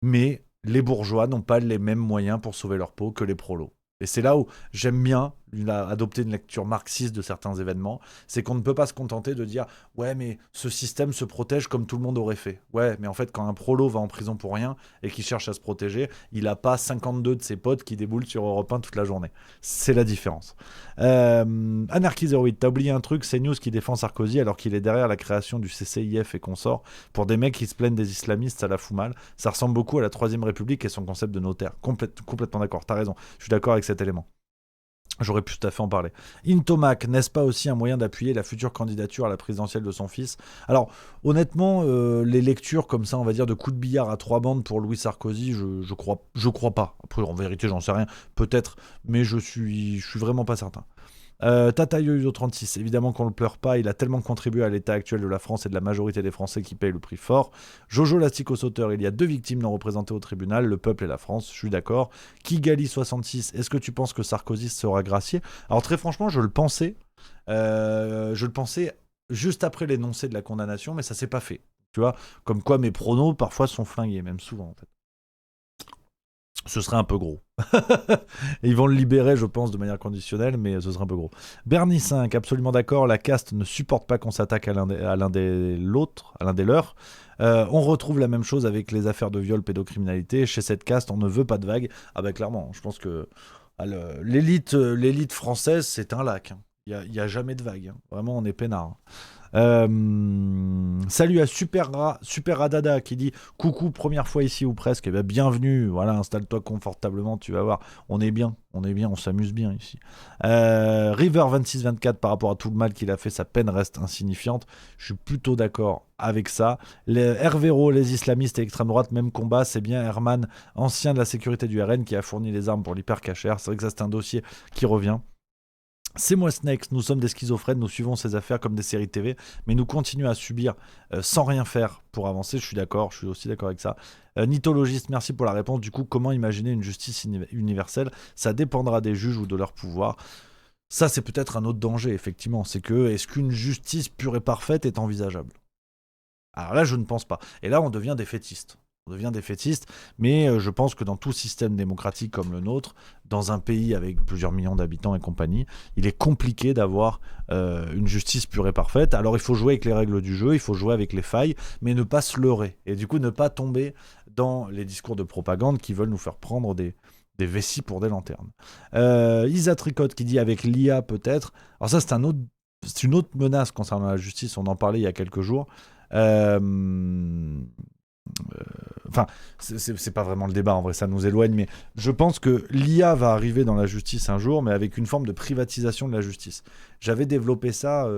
mais les bourgeois n'ont pas les mêmes moyens pour sauver leur peau que les prolos. Et c'est là où j'aime bien adopter une lecture marxiste de certains événements, c'est qu'on ne peut pas se contenter de dire « Ouais, mais ce système se protège comme tout le monde aurait fait. » Ouais, mais en fait, quand un prolo va en prison pour rien et qui cherche à se protéger, il n'a pas 52 de ses potes qui déboulent sur Europe 1 toute la journée. C'est la différence. Anarchy08, t'as oublié un truc, c'est News qui défend Sarkozy alors qu'il est derrière la création du CCIF et consorts. Pour des mecs qui se plaignent des islamistes, ça la fout mal. Ça ressemble beaucoup à la Troisième République et son concept de notaire. Complètement d'accord, t'as raison. Je suis d'accord avec cet élément. J'aurais pu tout à fait en parler. Intomac, n'est-ce pas aussi un moyen d'appuyer la future candidature à la présidentielle de son fils? Alors, honnêtement, les lectures comme ça, on va dire, de coups de billard à 3 bandes pour Louis Sarkozy, je crois pas. Après, en vérité, j'en sais rien. Peut-être, mais je suis vraiment pas certain. Tata Yo-Yo 36, évidemment qu'on le pleure pas, il a tellement contribué à l'état actuel de la France et de la majorité des Français qui payent le prix fort. Jojo l'asticot-sauteur, il y a 2 victimes non représentées au tribunal, le peuple et la France, je suis d'accord. Kigali 66, est-ce que tu penses que Sarkozy sera gracié? Alors très franchement, je le pensais juste après l'énoncé de la condamnation, mais ça s'est pas fait. Tu vois, comme quoi mes pronos parfois sont flingués, même souvent en fait. Ce serait un peu gros. Ils vont le libérer, je pense, de manière conditionnelle, mais ce serait un peu gros. Bernie 5, absolument d'accord, la caste ne supporte pas qu'on s'attaque à l'un des leurs. On retrouve la même chose avec les affaires de viol, pédocriminalité. Chez cette caste, on ne veut pas de vagues. Ah bah clairement, je pense que l'élite française, c'est un lac. Il n'y a jamais de vagues. Vraiment, on est peinard. Salut à Super Radada qui dit coucou, première fois ici ou presque. Eh ben, bienvenue, voilà, installe-toi confortablement, tu vas voir, on est bien, on s'amuse bien ici. River 2624, par rapport à tout le mal qu'il a fait, sa peine reste insignifiante. Je suis plutôt d'accord avec ça. Les Hervéro, les islamistes et l'extrême droite, même combat. C'est bien Herman, ancien de la sécurité du RN, qui a fourni les armes pour l'hypercachère. C'est vrai que ça, c'est un dossier qui revient. C'est moi Snakes, nous sommes des schizophrènes, nous suivons ces affaires comme des séries TV, mais nous continuons à subir sans rien faire pour avancer, je suis aussi d'accord avec ça. Nitologiste, merci pour la réponse. Du coup, comment imaginer une justice universelle? Ça dépendra des juges ou de leur pouvoir. Ça, c'est peut-être un autre danger, effectivement. C'est que, est-ce qu'une justice pure et parfaite est envisageable? Alors là, je ne pense pas. Et là, on devient défaitiste. Mais je pense que dans tout système démocratique comme le nôtre, dans un pays avec plusieurs millions d'habitants et compagnie, il est compliqué d'avoir une justice pure et parfaite. Alors il faut jouer avec les règles du jeu, il faut jouer avec les failles, mais ne pas se leurrer. Et du coup, ne pas tomber dans les discours de propagande qui veulent nous faire prendre des vessies pour des lanternes. Isa Tricotte qui dit avec l'IA peut-être. Alors ça, c'est une autre menace concernant la justice, on en parlait il y a quelques jours. Enfin, c'est pas vraiment le débat, en vrai, ça nous éloigne, mais je pense que l'IA va arriver dans la justice un jour, mais avec une forme de privatisation de la justice. J'avais développé ça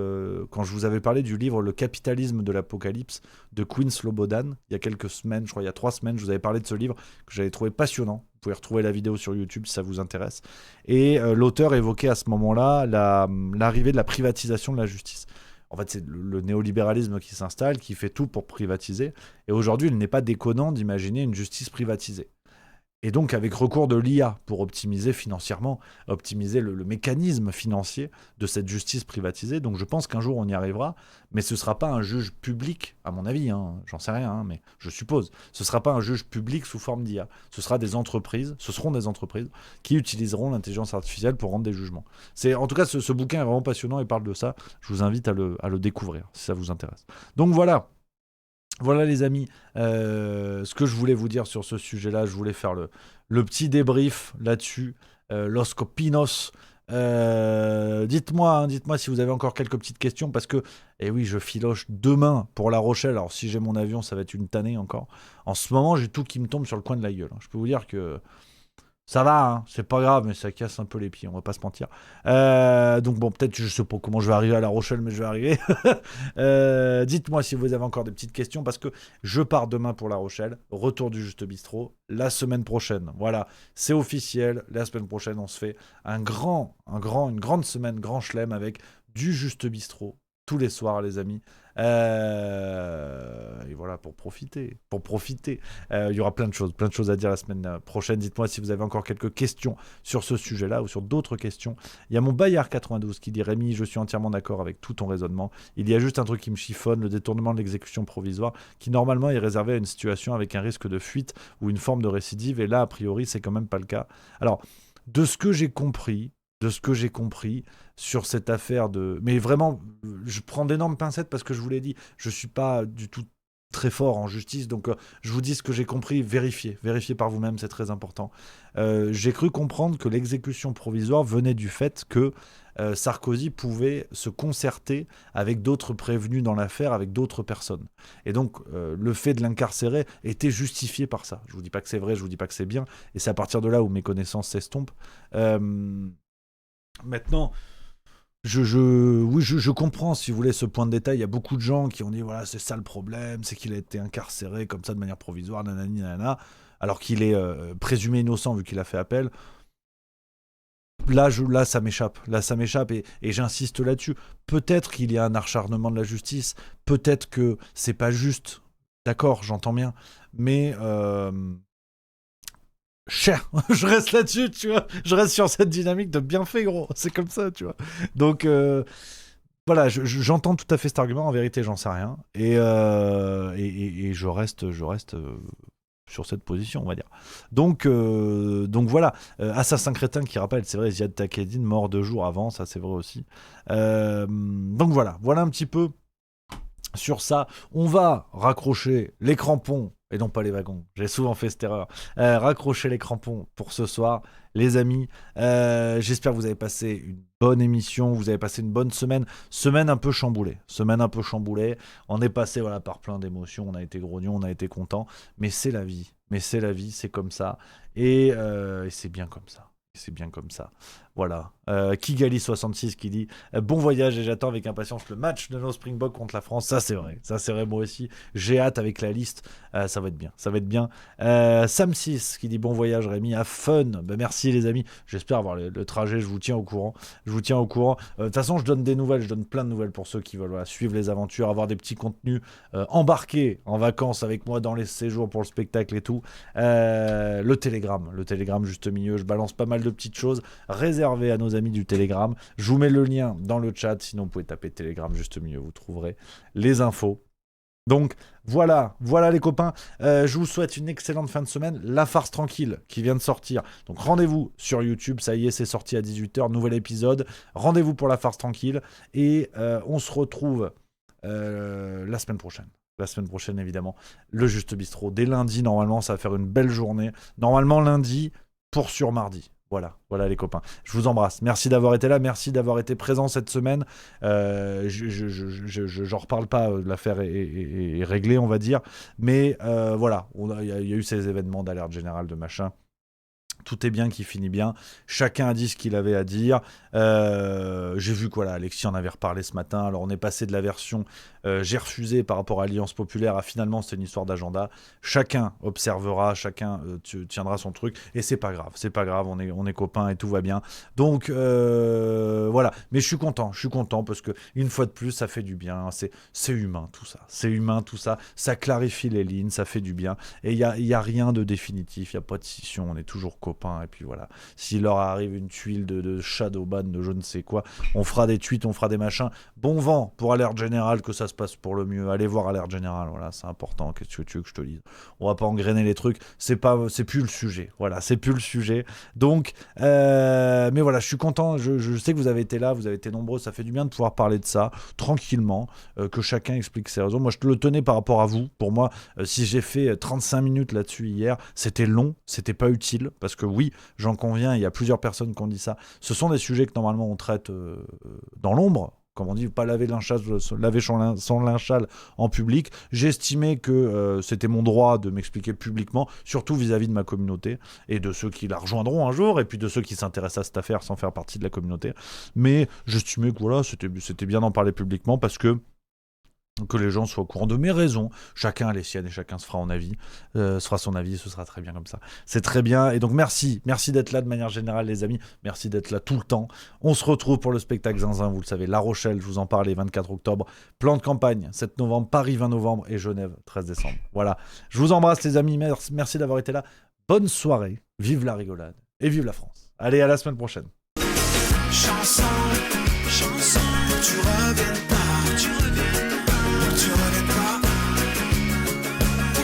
quand je vous avais parlé du livre Le capitalisme de l'apocalypse de Queen Slobodan, il y a quelques semaines, je crois il y a 3 semaines, je vous avais parlé de ce livre que j'avais trouvé passionnant. Vous pouvez retrouver la vidéo sur YouTube si ça vous intéresse. Et l'auteur évoquait à ce moment-là l'arrivée de la privatisation de la justice. En fait, c'est le néolibéralisme qui s'installe, qui fait tout pour privatiser. Et aujourd'hui, il n'est pas déconnant d'imaginer une justice privatisée. Et donc, avec recours de l'IA pour optimiser financièrement, optimiser le mécanisme financier de cette justice privatisée. Donc, je pense qu'un jour, on y arrivera. Mais ce ne sera pas un juge public, à mon avis, j'en sais rien, mais je suppose. Ce ne sera pas un juge public sous forme d'IA. Ce seront des entreprises qui utiliseront l'intelligence artificielle pour rendre des jugements. En tout cas, ce bouquin est vraiment passionnant et parle de ça. Je vous invite à le découvrir, si ça vous intéresse. Donc voilà. Voilà les amis, ce que je voulais vous dire sur ce sujet-là, je voulais faire le petit débrief là-dessus, Los Copinos. Dites-moi si vous avez encore quelques petites questions, parce que, oui, je filoche demain pour La Rochelle. Alors si j'ai mon avion, ça va être une tannée encore. En ce moment, j'ai tout qui me tombe sur le coin de la gueule. Je peux vous dire que ça va, c'est pas grave, mais ça casse un peu les pieds, on va pas se mentir. Donc bon, peut-être, je sais pas comment je vais arriver à La Rochelle, mais je vais arriver. Dites-moi si vous avez encore des petites questions, parce que je pars demain pour La Rochelle, retour du Juste Bistrot, la semaine prochaine. Voilà, c'est officiel, la semaine prochaine, on se fait une grande semaine, grand chelem avec du Juste Bistrot, tous les soirs, les amis. Et voilà, pour profiter. Il y aura plein de choses à dire la semaine prochaine. Dites-moi si vous avez encore quelques questions sur ce sujet-là ou sur d'autres questions. Il y a mon Bayard 92 qui dit: Rémi, je suis entièrement d'accord avec tout ton raisonnement. Il y a juste un truc qui me chiffonne, le détournement de l'exécution provisoire, qui normalement est réservé à une situation avec un risque de fuite ou une forme de récidive. Et là, a priori, c'est quand même pas le cas. Alors, de ce que j'ai compris sur cette affaire de... Mais vraiment, je prends d'énormes pincettes parce que je vous l'ai dit, je suis pas du tout très fort en justice, donc je vous dis ce que j'ai compris, vérifiez par vous-même, c'est très important. J'ai cru comprendre que l'exécution provisoire venait du fait que Sarkozy pouvait se concerter avec d'autres prévenus dans l'affaire, avec d'autres personnes. Et donc, le fait de l'incarcérer était justifié par ça. Je vous dis pas que c'est vrai, je vous dis pas que c'est bien, et c'est à partir de là où mes connaissances s'estompent. Maintenant, je comprends, si vous voulez, ce point de détail. Il y a beaucoup de gens qui ont dit, voilà, c'est ça le problème, c'est qu'il a été incarcéré comme ça de manière provisoire, nanani, nanana, alors qu'il est présumé innocent vu qu'il a fait appel. Là, ça m'échappe. Et j'insiste là-dessus. Peut-être qu'il y a un acharnement de la justice. Peut-être que c'est pas juste. D'accord, j'entends bien. Mais... cher, je reste là-dessus, tu vois. Je reste sur cette dynamique de bien fait, gros. C'est comme ça, tu vois. Donc, voilà, j'entends tout à fait cet argument. En vérité, j'en sais rien. Et je reste sur cette position, on va dire. Donc voilà. Assassin crétin qui rappelle, c'est vrai, Ziad Takieddine, mort 2 jours avant, ça c'est vrai aussi. Donc voilà un petit peu sur ça. On va raccrocher les crampons et non pas les wagons. J'ai souvent fait cette erreur. Raccrocher les crampons pour ce soir, les amis. J'espère que vous avez passé une bonne émission, vous avez passé une bonne semaine. Semaine un peu chamboulée. On est passé par plein d'émotions, on a été grognon, on a été content. Mais c'est la vie, c'est comme ça. Et c'est bien comme ça. Voilà. Kigali66 qui dit bon voyage et j'attends avec impatience le match de nos Springboks contre la France. Ça c'est vrai moi aussi. J'ai hâte avec la liste. Ça va être bien. Sam6 qui dit bon voyage Rémi, à fun. Merci les amis. J'espère avoir le trajet. Je vous tiens au courant. De toute façon, je donne des nouvelles. Je donne plein de nouvelles pour ceux qui veulent suivre les aventures, avoir des petits contenus, embarquer en vacances avec moi dans les séjours pour le spectacle et tout. Le Telegram juste milieu. Je balance pas mal de petites choses réservées à nos amis du Telegram. Je vous mets le lien dans le chat, sinon vous pouvez taper Telegram juste mieux, vous trouverez les infos. Donc voilà les copains, je vous souhaite une excellente fin de semaine. La farce tranquille qui vient de sortir, donc rendez-vous sur YouTube, ça y est, c'est sorti à 18h, nouvel épisode, rendez-vous pour la farce tranquille et on se retrouve la semaine prochaine évidemment, le Juste Bistrot dès lundi. Normalement ça va faire une belle journée, normalement lundi pour sur mardi. Voilà les copains. Je vous embrasse. Merci d'avoir été là. Merci d'avoir été présent cette semaine. J'en reparle pas. L'affaire est réglée, on va dire. Mais voilà, il y a eu ces événements d'alerte générale de machin. Tout est bien qui finit bien. Chacun a dit ce qu'il avait à dire. J'ai vu que Alexis en avait reparlé ce matin. Alors on est passé de la version j'ai refusé par rapport à Alliance Populaire à finalement c'est une histoire d'agenda. Chacun observera, chacun tiendra son truc et c'est pas grave, on est copains et tout va bien. Donc voilà, mais je suis content parce que une fois de plus ça fait du bien, c'est humain tout ça, ça clarifie les lignes, ça fait du bien et il y a rien de définitif, il y a pas de scission, on est toujours copains et puis voilà. S'il leur arrive une tuile de shadowban de je ne sais quoi, on fera des tweets, on fera des machins. Bon vent pour Alerte Générale, que ça se passe pour le mieux. Allez voir Alerte Générale, voilà, c'est important. Qu'est-ce que tu veux que je te dise? On va pas engrainer les trucs, c'est plus le sujet. Voilà, c'est plus le sujet. Donc, mais voilà, je suis content. Je sais que vous avez été là, vous avez été nombreux. Ça fait du bien de pouvoir parler de ça tranquillement, que chacun explique ses raisons. Moi, je te le tenais par rapport à vous. Pour moi, si j'ai fait 35 minutes là-dessus hier, c'était long, c'était pas utile parce que oui, j'en conviens. Il y a plusieurs personnes qui ont dit ça. Ce sont des sujets que normalement on traite dans l'ombre. Comme on dit, pas laver son linge sale en public. J'ai estimé que c'était mon droit de m'expliquer publiquement, surtout vis-à-vis de ma communauté et de ceux qui la rejoindront un jour, et puis de ceux qui s'intéressent à cette affaire sans faire partie de la communauté. Mais j'estimais que voilà, c'était bien d'en parler publiquement parce que les gens soient au courant de mes raisons. Chacun a les siennes et chacun se fera son avis, ce sera très bien comme ça. C'est très bien. Et donc merci d'être là de manière générale les amis. Merci d'être là tout le temps. On se retrouve pour le spectacle Zinzin, vous le savez, La Rochelle, je vous en parlais, 24 octobre. Plan de campagne, 7 novembre, Paris 20 novembre et Genève 13 décembre. Voilà. Je vous embrasse les amis, merci d'avoir été là. Bonne soirée, vive la rigolade et vive la France. Allez, à la semaine prochaine. Chanson, tu reviennes pas.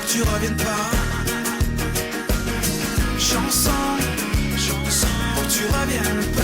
Tu reviennes pas. Chanson, tu reviens pas.